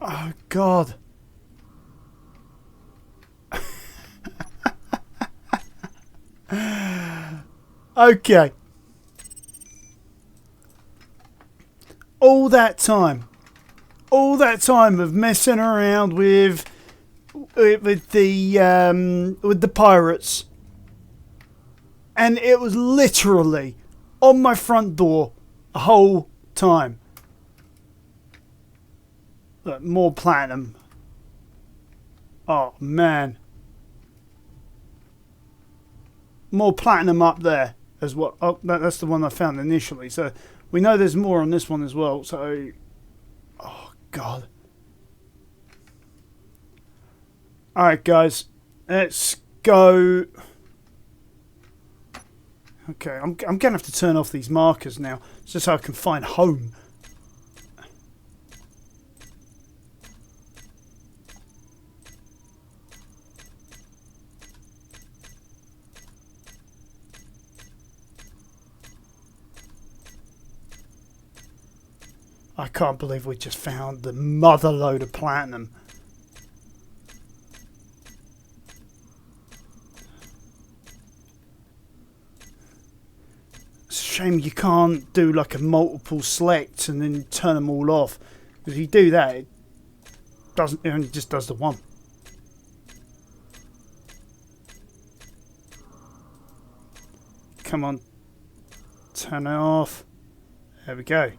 Oh, God. Okay. All that time of messing around with the pirates, and it was literally on my front door the whole time. Look, more platinum. Oh, man. More platinum up there as well. Oh, that's the one I found initially. So we know there's more on this one as well. So, oh, God. Alright, guys. Let's go. Okay, I'm going to have to turn off these markers now, just so I can find home. I can't believe we just found the mother load of platinum. It's a shame you can't do like a multiple select and then turn them all off. Because if you do that, it only just does the one. Come on. Turn it off. There we go.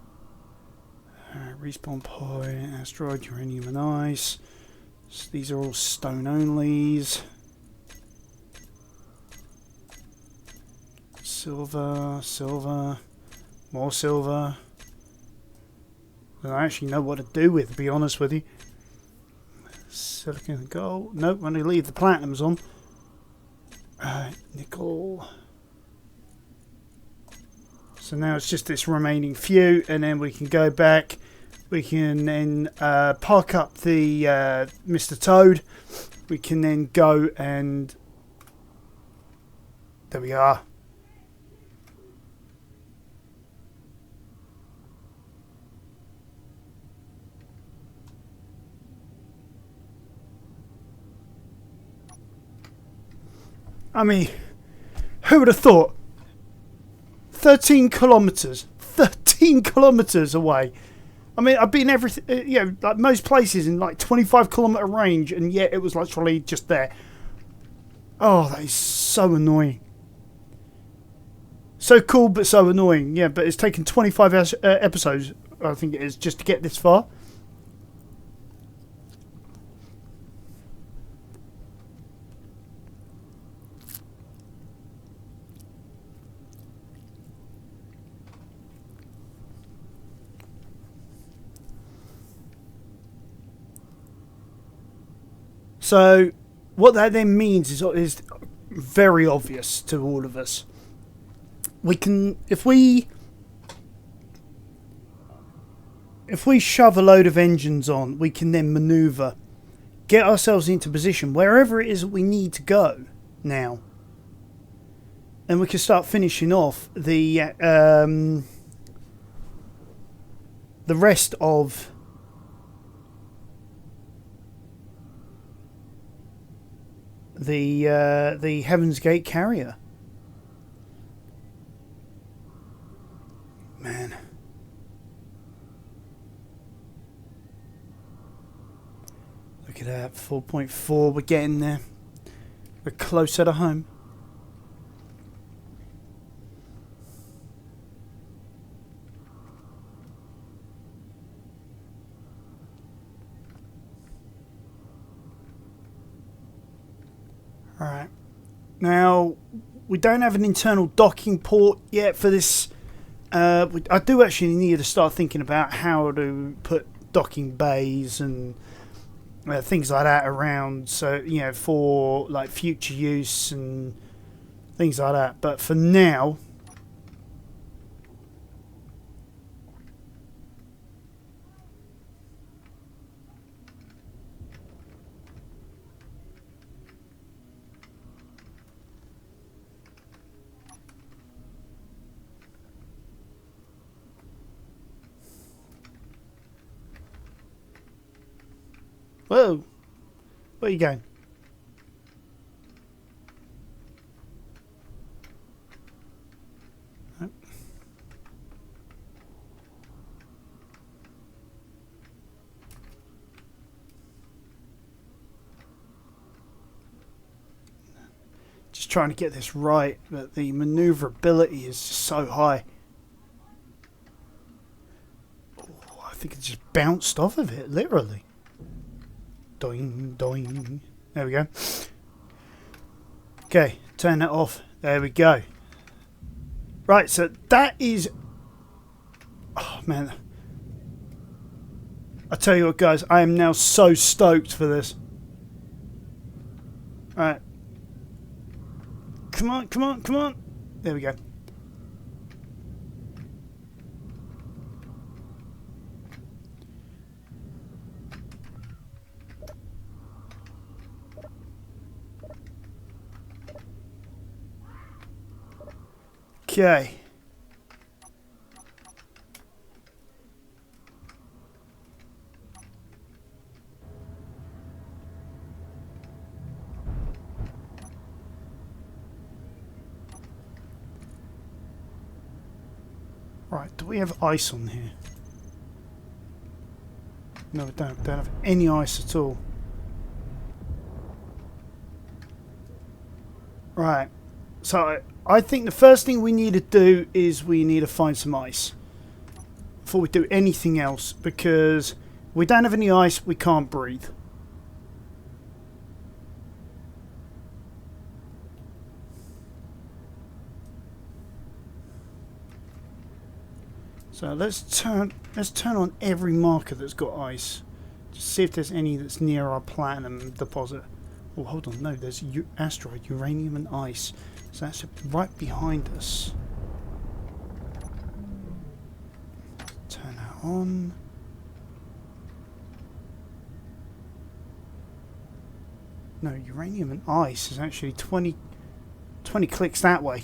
Respawn point, asteroid, uranium and ice. So these are all stone onlys. Silver, silver, more silver. I don't actually know what to do with, to be honest with you. Silicon and gold. Nope, I'm going to leave the platinums on. Nickel. So now it's just this remaining few, and then we can go back. We can then park up the Mr. Toad. We can then go and... There we are. I mean, who would have thought? 13 kilometres. 13 kilometres away. I mean, I've been like most places in like 25-kilometre range, and yet it was literally just there. Oh, that is so annoying. So cool, but so annoying. Yeah, but it's taken 25 episodes, I think it is, just to get this far. So, what that then means is very obvious to all of us. We can, if we shove a load of engines on, we can then manoeuvre, get ourselves into position wherever it is that we need to go now, and we can start finishing off the rest of the Heaven's Gate carrier. Man. Look at that, 4.4, we're getting there. We're closer to home. Alright. Now, we don't have an internal docking port yet for this. I do actually need to start thinking about how to put docking bays and things like that around, so for like future use and things like that. But for now, whoa, where are you going? Nope. Just trying to get this right, but the maneuverability is just so high. Oh, I think it just bounced off of it, literally. Doing, doing. There we go. Okay, turn that off. There we go. Right, so that is... Oh, man. I tell you what, guys, I am now so stoked for this. Alright. Come on, come on, come on. There we go. Okay. Right, do we have ice on here? No, we don't have any ice at all. Right, so I think the first thing we need to do is we need to find some ice before we do anything else, because if we don't have any ice, we can't breathe. So let's turn on every marker that's got ice. Just see if there's any that's near our platinum deposit. Oh, hold on, no, there's asteroid, uranium and ice. So that's right behind us. Turn that on. No, uranium and ice is actually 20 clicks that way.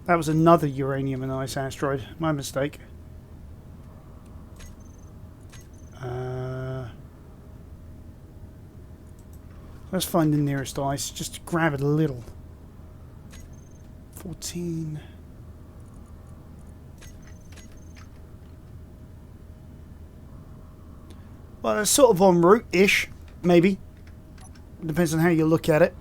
That was another uranium and ice asteroid. My mistake. Let's find the nearest ice, just to grab it a little. 14. Well, it's sort of en route-ish, maybe. Depends on how you look at it.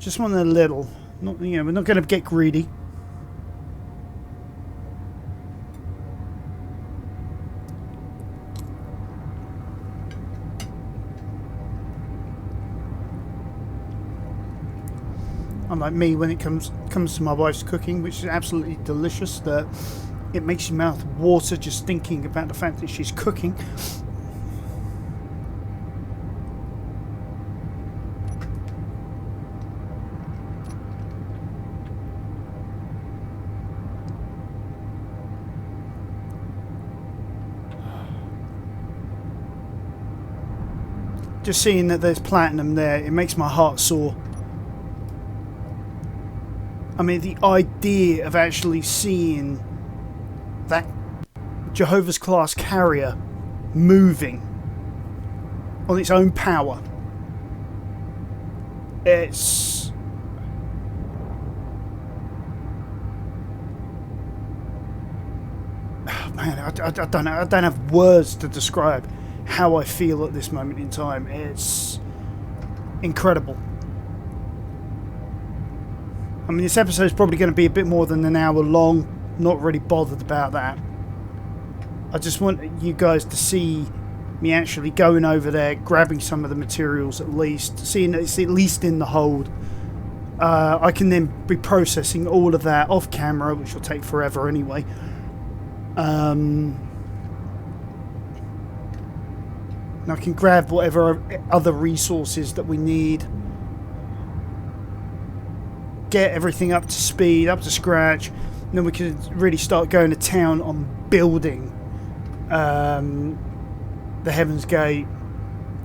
Just want a little. Not, you know, we're not going to get greedy. Unlike me, when it comes to my wife's cooking, which is absolutely delicious, that it makes your mouth water just thinking about the fact that she's cooking. Just seeing that there's platinum there, it makes my heart sore. I mean, the idea of actually seeing that Jehovah's class carrier moving on its own power. It's... Oh, man, I don't know. I don't have words to describe how I feel at this moment in time. It's incredible. I mean, this episode is probably going to be a bit more than an hour long. Not really bothered about that. I just want you guys to see me actually going over there, grabbing some of the materials at least, seeing that it's at least in the hold. I can then be processing all of that off camera, which will take forever anyway. And I can grab whatever other resources that we need. Get everything up to speed, up to scratch, and then we can really start going to town on building the Heaven's Gate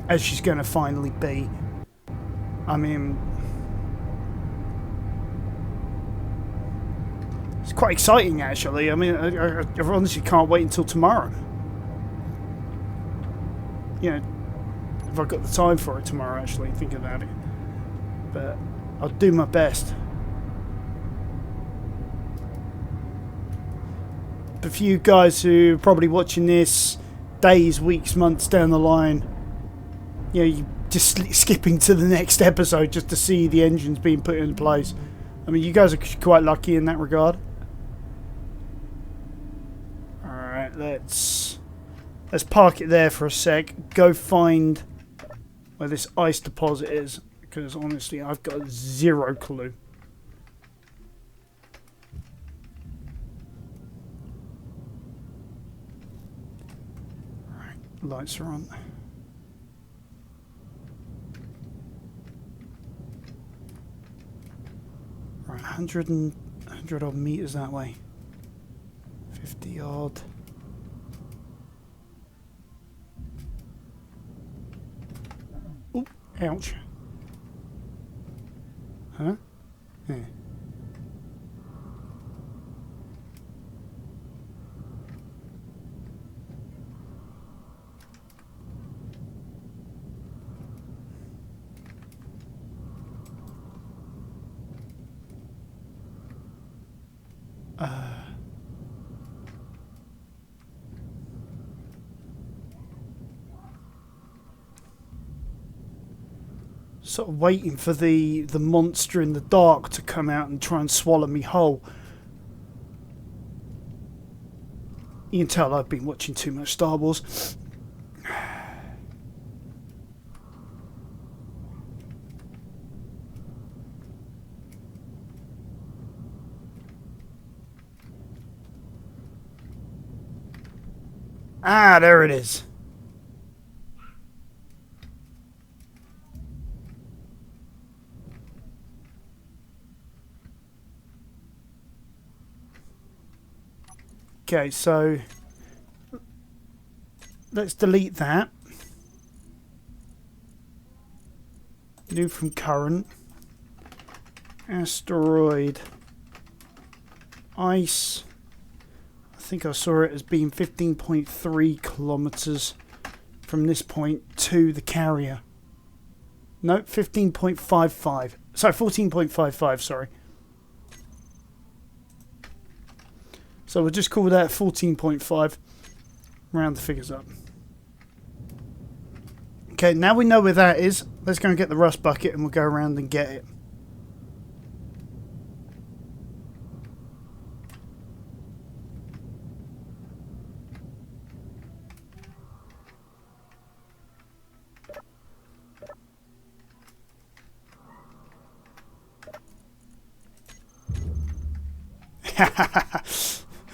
as she's going to finally be. I mean, it's quite exciting actually. I mean, I honestly can't wait until tomorrow. You know, if I've got the time for it tomorrow, actually, think about it. But I'll do my best. But for you guys who are probably watching this days, weeks, months down the line, you know, you just skipping to the next episode just to see the engines being put in place. I mean, you guys are quite lucky in that regard. Alright, let's park it there for a sec. Go find where this ice deposit is, because honestly, I've got zero clue. Alright, lights are on. Right, 100 odd meters that way. 50 odd. Oop, ouch. Huh? Yeah. Sort of waiting for the monster in the dark to come out and try and swallow me whole. You can tell I've been watching too much Star Wars. Ah, there it is. Okay, so let's delete that. New from current. Asteroid. Ice. I think I saw it as being 15.3 kilometers from this point to the carrier. No, 15.55. Sorry, 14.55, sorry. So we'll just call that 14.5. Round the figures up. Okay, now we know where that is. Let's go and get the rust bucket and we'll go around and get it.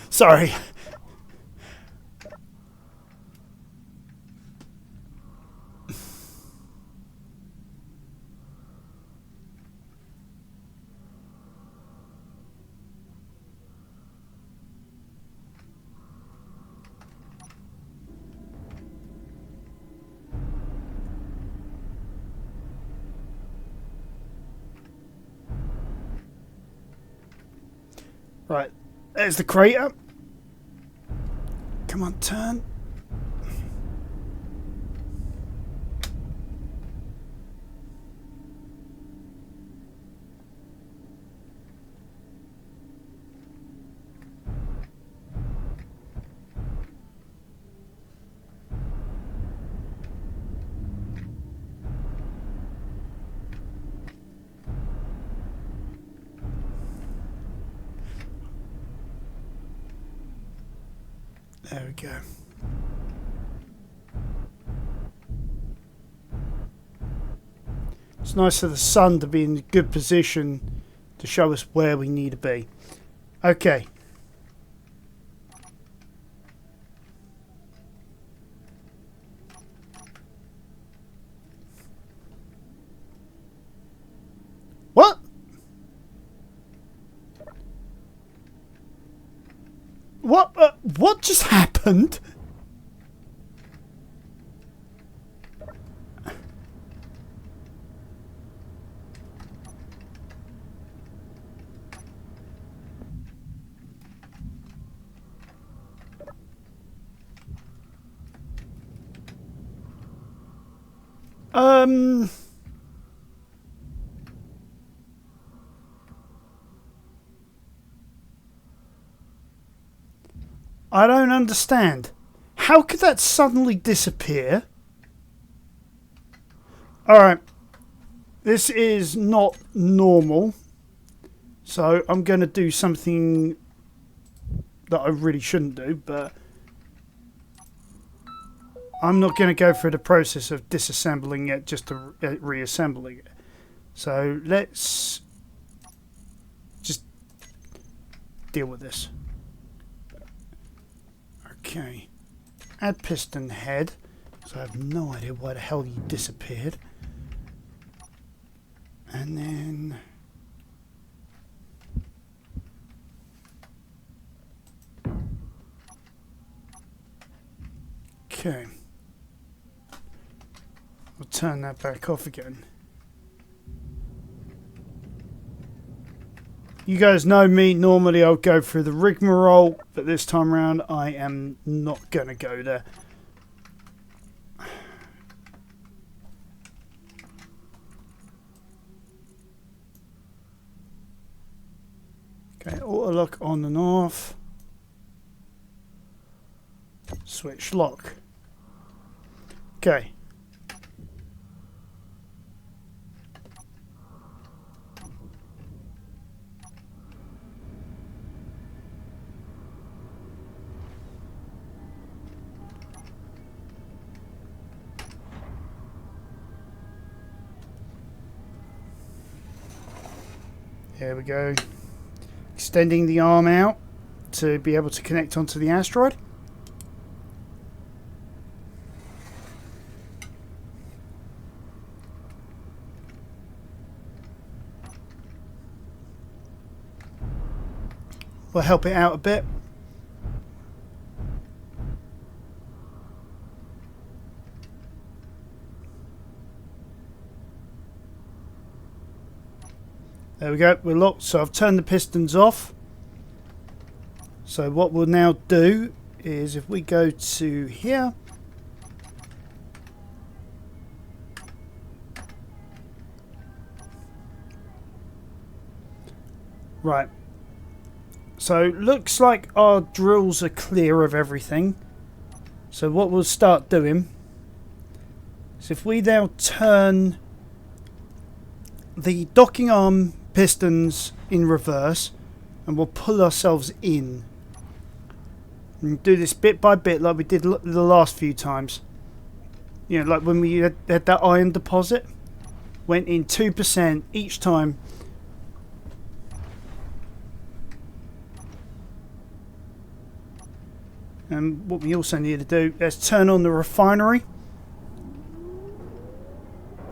Sorry. Right, there's the crater. Come on, turn. There we go. It's nice for the sun to be in a good position to show us where we need to be. Okay. What? What just happened? I don't understand. How could that suddenly disappear? Alright. This is not normal. So I'm going to do something that I really shouldn't do, but I'm not going to go through the process of disassembling it just to reassembling it. So let's just deal with this. Okay. Add piston head. So I have no idea why the hell you disappeared. And then... Okay. We'll turn that back off again. You guys know me, normally I'll go through the rigmarole, but this time around I am not going to go there. Okay, auto lock on and off. Switch lock. Okay. There we go. Extending the arm out to be able to connect onto the asteroid. We'll help it out a bit. There we go, we're locked. So I've turned the pistons off. So what we'll now do is if we go to here. Right. So looks like our drills are clear of everything. So what we'll start doing is if we now turn the docking arm pistons in reverse and we'll pull ourselves in and do this bit by bit like we did the last few times. You know, like when we had that iron deposit, went in 2% each time. And what we also need to do is turn on the refinery.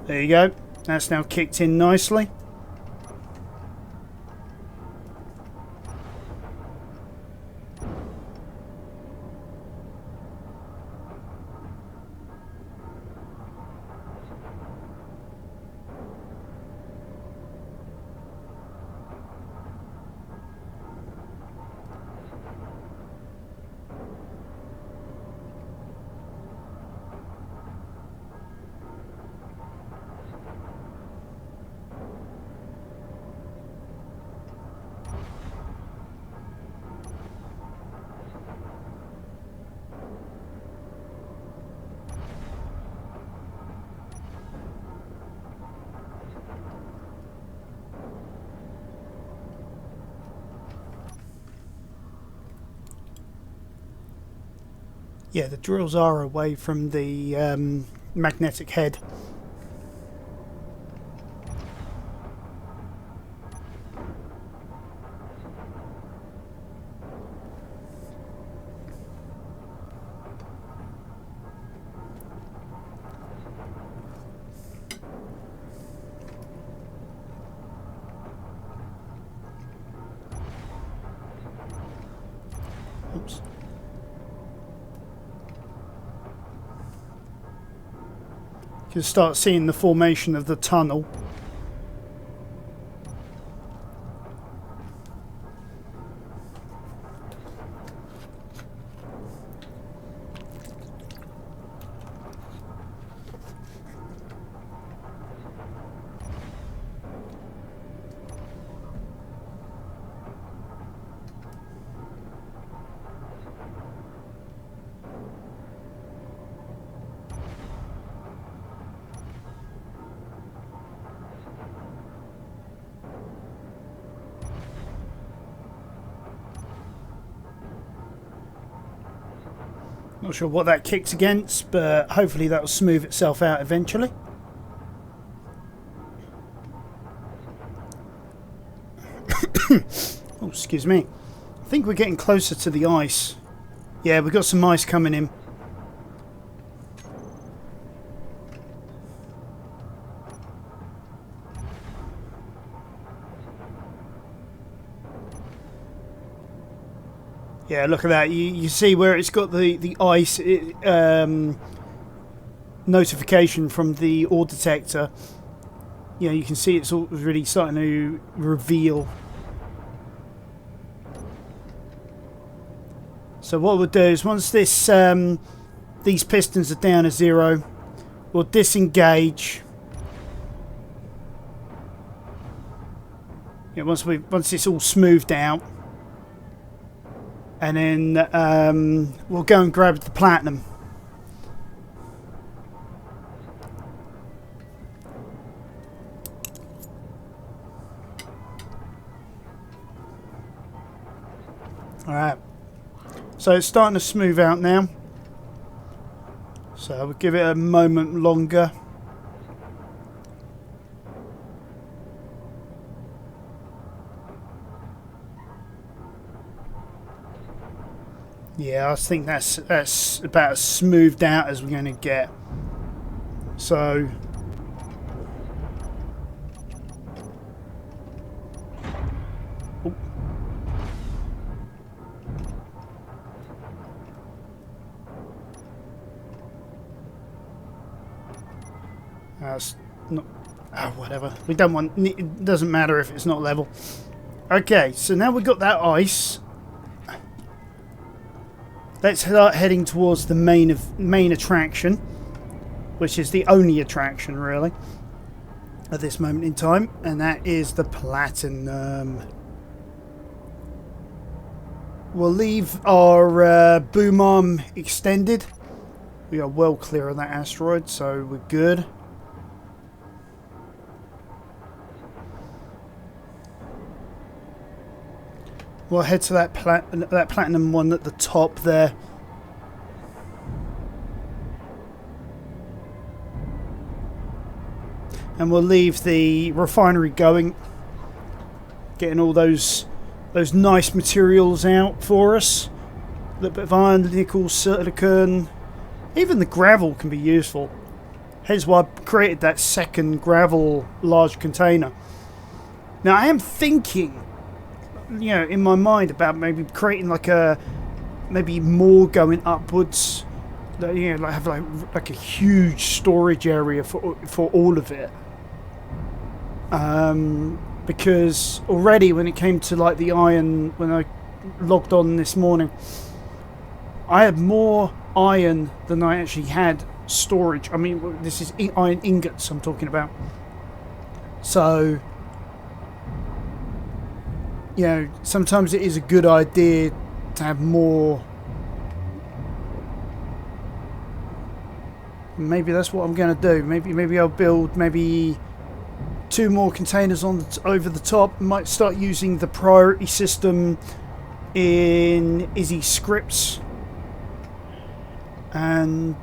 There you go. That's now kicked in nicely. Yeah, the drills are away from the magnetic head. Oops. You can start seeing the formation of the tunnel. Not sure what that kicks against, but hopefully that will smooth itself out eventually. Oh, excuse me. I think we're getting closer to the ice. Yeah, we've got some ice coming in. Yeah, look at that. You see where it's got the ice notification from the ore detector. You know, you can see it's all really starting to reveal. So what we'll do is once this these pistons are down to 0, we'll disengage. Yeah, once it's all smoothed out. And then we'll go and grab the platinum. Alright. So it's starting to smooth out now. So we'll give it a moment longer. Yeah, I think that's about as smoothed out as we're going to get. So oh. That's not. Oh, whatever. We don't want. It doesn't matter if it's not level. Okay, so now we've got that ice. Let's start heading towards the main attraction, which is the only attraction really at this moment in time, and that is the platinum. We'll leave our boom arm extended. We are well clear of that asteroid, so we're good. We'll head to that platinum one at the top there. And we'll leave the refinery going. Getting all those nice materials out for us. A little bit of iron, nickel, silicon. Even the gravel can be useful. Hence why I created that second gravel large container. Now I am thinking, you know, in my mind about maybe creating maybe more going upwards, you know, have like a huge storage area for all of it, because already when it came to like the iron, when I logged on this morning, I had more iron than I actually had storage. I mean, this is iron ingots I'm talking about. So you know, sometimes it is a good idea to have more. Maybe that's what I'm going to do. Maybe I'll build 2 more containers on over the top. Might start using the priority system in Izzy scripts, and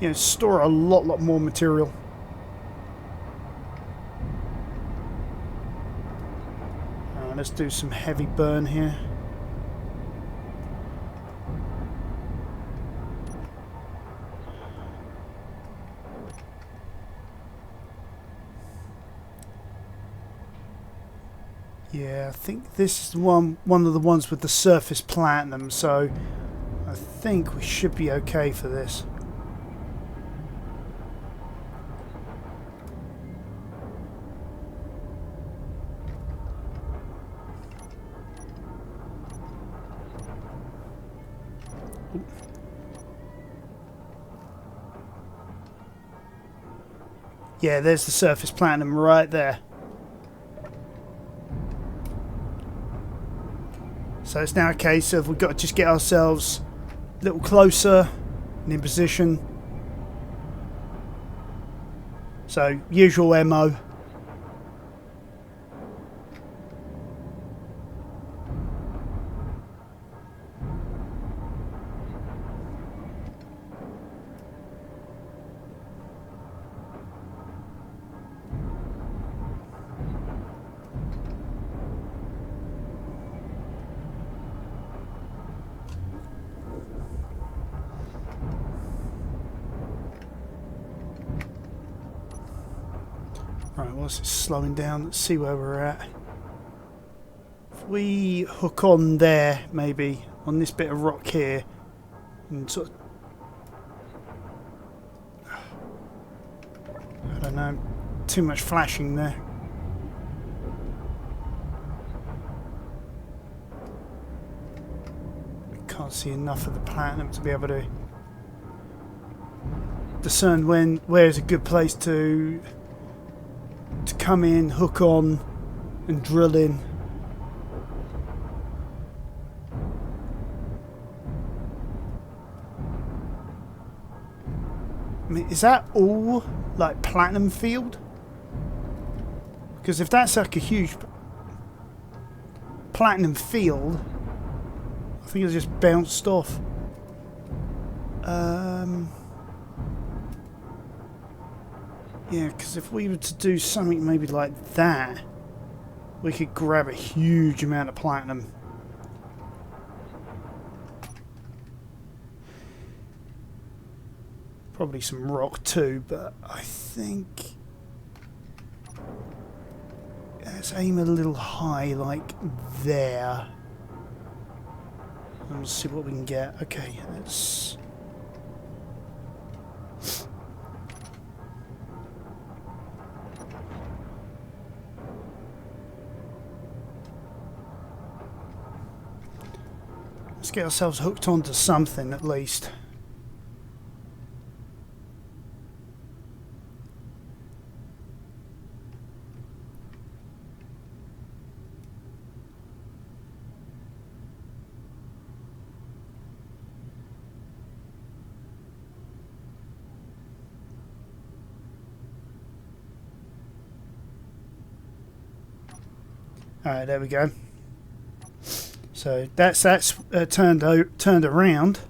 you know, store a lot more material. Let's do some heavy burn here. Yeah, I think this is one of the ones with the surface platinum, so I think we should be okay for this. Yeah, there's the surface platinum right there. So it's now a case of we've got to just get ourselves a little closer and in position. So, usual MO. Right, whilst it's slowing down, let's see where we're at. If we hook on there, maybe, on this bit of rock here, and sort of... I don't know, too much flashing there. Can't see enough of the platinum to be able to discern where's a good place to come in, hook on, and drill in. I mean, is that all like platinum field? Because if that's like a huge platinum field, I think it's just bounced off. Yeah, because if we were to do something maybe like that, we could grab a huge amount of platinum. Probably some rock too, but I think... let's aim a little high, like there. And we'll see what we can get. Okay, let's... let's get ourselves hooked onto something at least. Alright, there we go. So that's turned around.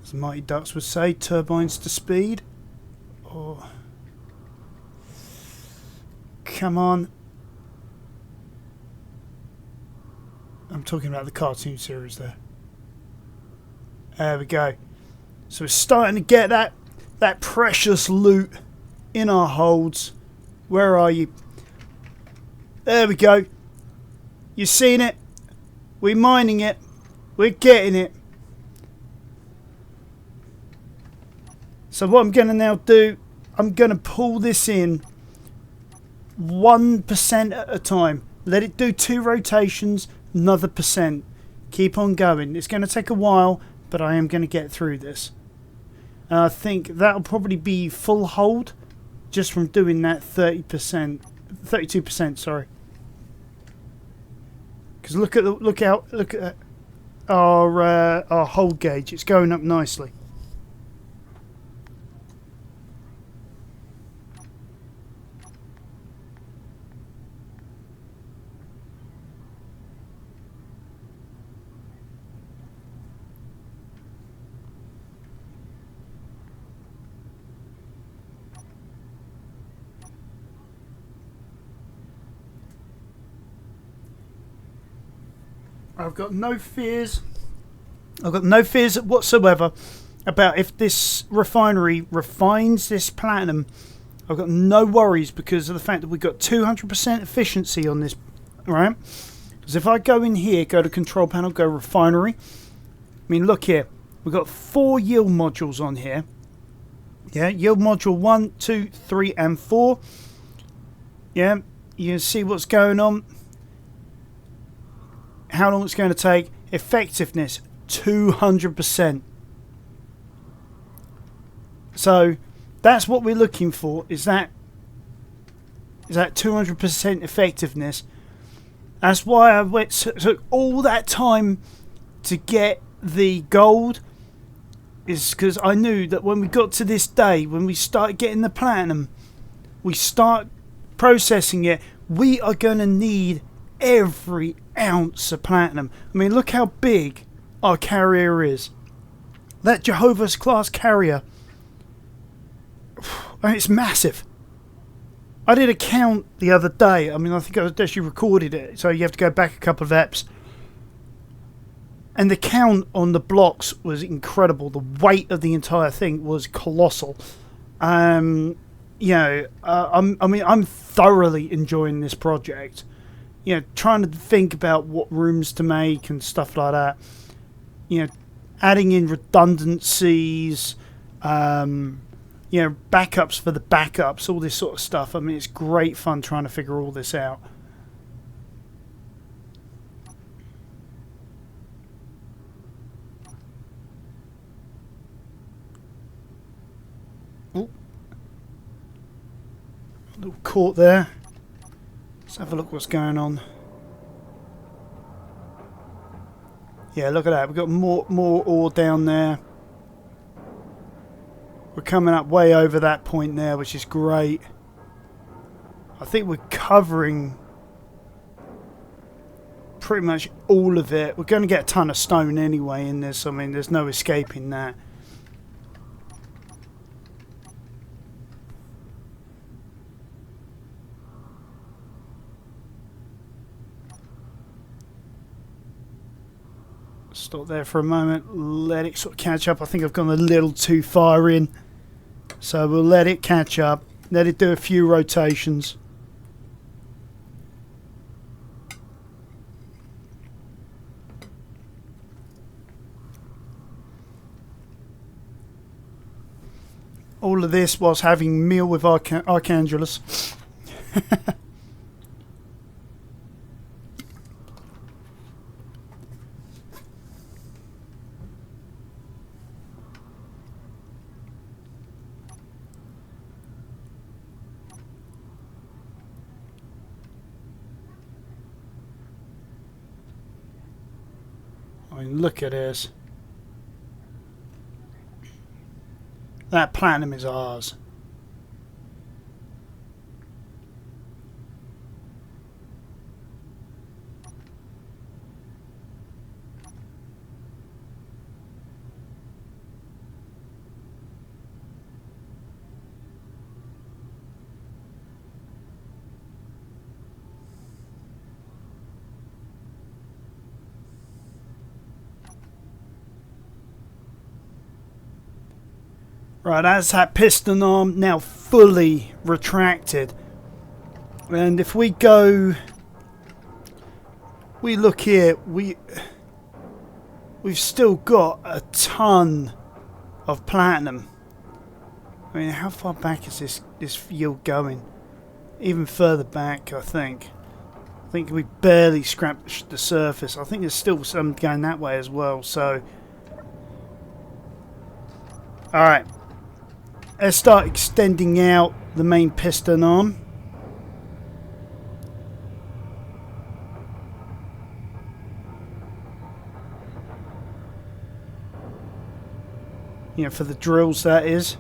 As Mighty Ducks would say, turbines to speed. Oh, come on! I'm talking about the cartoon series there. There we go. So we're starting to get that precious loot in our holds. Where are you? There we go. You've seen it. We're mining it. We're getting it. So what I'm going to now do, I'm going to pull this in 1% at a time. Let it do 2 rotations, another percent. Keep on going. It's going to take a while, but I am going to get through this. And I think that'll probably be full hold just from doing that 30%, 32%, sorry. Because look at our hold gauge. It's going up nicely. I've got no fears. I've got no fears whatsoever about if this refinery refines this platinum. I've got no worries because of the fact that we've got 200% efficiency on this, right? Because if I go in here, go to control panel, go refinery. I mean, look here. We've got 4 yield modules on here. Yeah, yield module 1, 2, 3, and 4. Yeah, you can see what's going on. How long it's going to take. Effectiveness 200%. So that's what we're looking for, is that 200% effectiveness. That's why I took all that time to get the gold, is because I knew that when we got to this day, when we start getting the platinum, we start processing it, we are going to need every ounce of platinum. I mean, look how big our carrier is. That Jehovah's class carrier, it's massive. I did a count the other day. I mean, I think I actually recorded it, so you have to go back a couple of eps. And the count on the blocks was incredible. The weight of the entire thing was colossal. I'm thoroughly enjoying this project. Trying to think about what rooms to make and stuff like that. Adding in redundancies, backups for the backups, all this sort of stuff. I mean, it's great fun trying to figure all this out. Ooh. A little court there. Let's have a look what's going on. Yeah, look at that. We've got more ore down there. We're coming up way over that point there, which is great. I think we're covering pretty much all of it. We're going to get a ton of stone anyway in this. I mean, there's no escaping that. Stop there for a moment, let it sort of catch up. I think I've gone a little too far in, so we'll let it catch up, let it do a few rotations. All of this whilst having meal with Archangelus. I mean, look at this. That platinum is ours. Right, that's that piston arm now fully retracted. And if we go, we look here, we've still got a ton of platinum. I mean, how far back is this yield going? Even further back, I think. I think we barely scratched the surface. I think there's still some going that way as well. So, all right. Let's start extending out the main piston arm. For the drills, that is.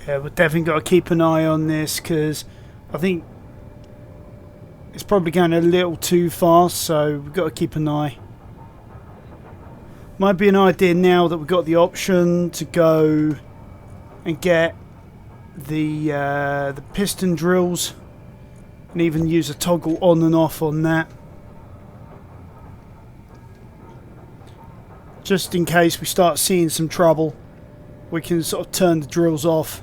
Yeah, we've definitely got to keep an eye on this because I think it's probably going a little too fast, so we've got to keep an eye. Might be an idea now that we've got the option to go and get the piston drills and even use a toggle on and off on that. Just in case we start seeing some trouble, we can sort of turn the drills off.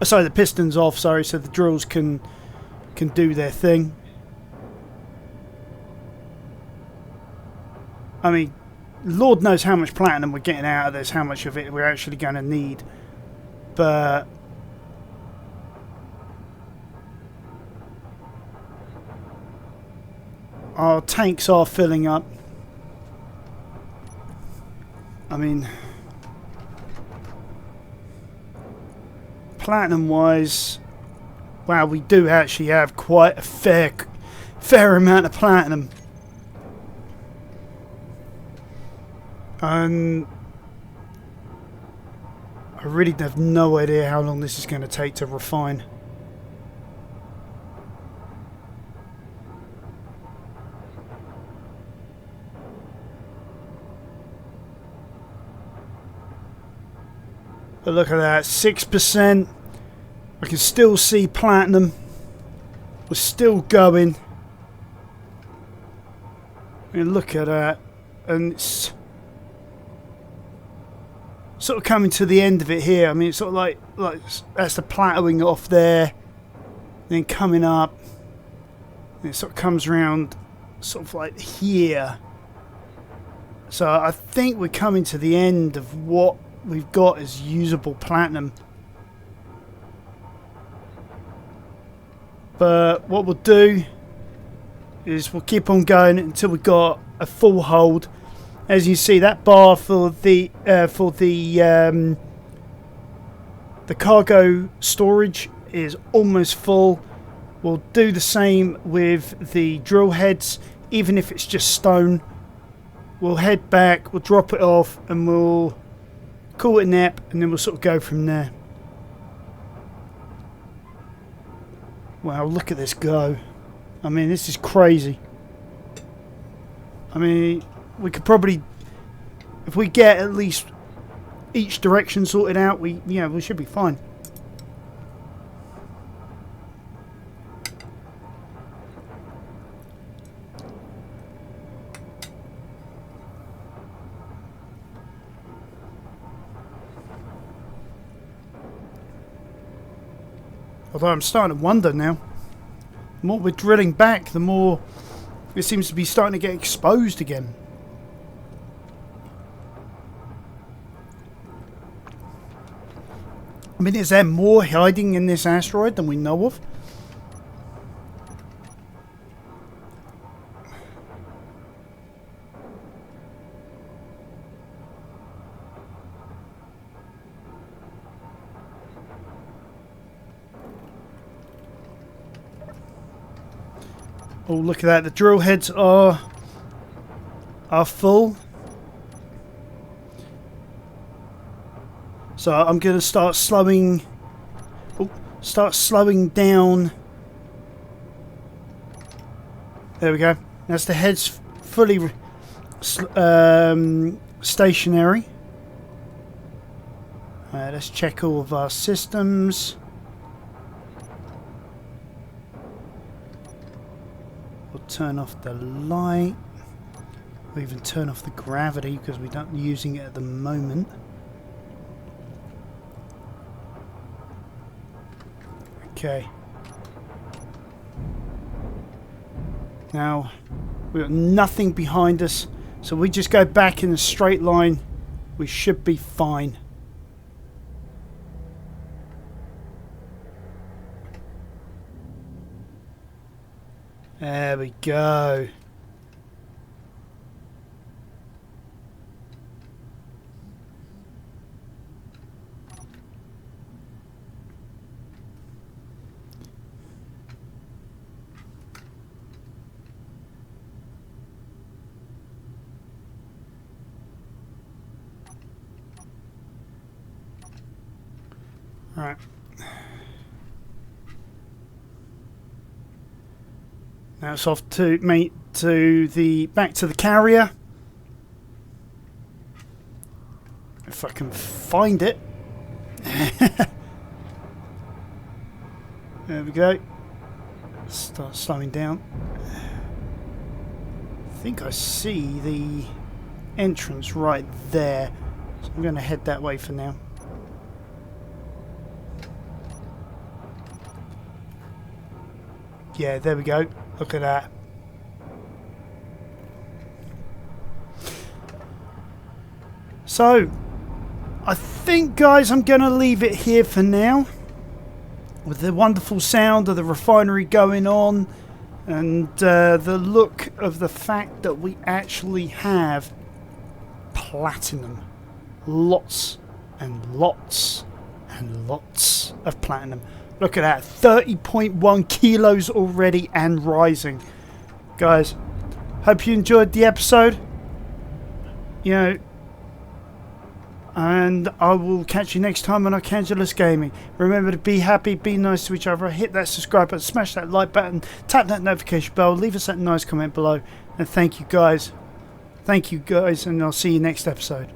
Sorry, the pistons off, sorry, so the drills can do their thing. I mean, Lord knows how much platinum we're getting out of this, how much of it we're actually going to need. But our tanks are filling up. I mean, platinum wise, wow, we do actually have quite a fair amount of platinum. I really have no idea how long this is going to take to refine. But look at that, 6%. I can still see platinum. We're still going. And look at that. And it's sort of coming to the end of it here. I mean, it's sort of like that's the plateauing off there. Then coming up. And it sort of comes around sort of like here. So I think we're coming to the end of what we've got as usable platinum. But what we'll do is we'll keep on going until we've got a full hold. As you see, that bar for the cargo storage is almost full. We'll do the same with the drill heads, even if it's just stone. We'll head back, we'll drop it off, and we'll call it a nap, and then we'll sort of go from there. Wow, look at this go. I mean, this is crazy. I mean, we could probably, if we get at least each direction sorted out, we should be fine. Although I'm starting to wonder now. The more we're drilling back, the more it seems to be starting to get exposed again. I mean, is there more hiding in this asteroid than we know of? Oh, look at that. The drill heads are full. So I'm going to start slowing down. There we go. That's the heads fully stationary. Let's check all of our systems. We'll turn off the light. We'll even turn off the gravity because we're not using it at the moment. Okay. Now, we've got nothing behind us, so we just go back in a straight line. We should be fine. There we go. All right. Now it's off to back to the carrier. If I can find it. There we go. Start slowing down. I think I see the entrance right there. So I'm going to head that way for now. Yeah, there we go. Look at that. So, I think, guys, I'm going to leave it here for now. With the wonderful sound of the refinery going on. And the look of the fact that we actually have platinum. Lots and lots and lots of platinum. Look at that, 30.1 kilos already and rising. Guys, hope you enjoyed the episode. You know, And I will catch you next time on Arcangulus Gaming. Remember to be happy, be nice to each other, hit that subscribe button, smash that like button, tap that notification bell, leave us that nice comment below. And thank you guys. Thank you guys, and I'll see you next episode.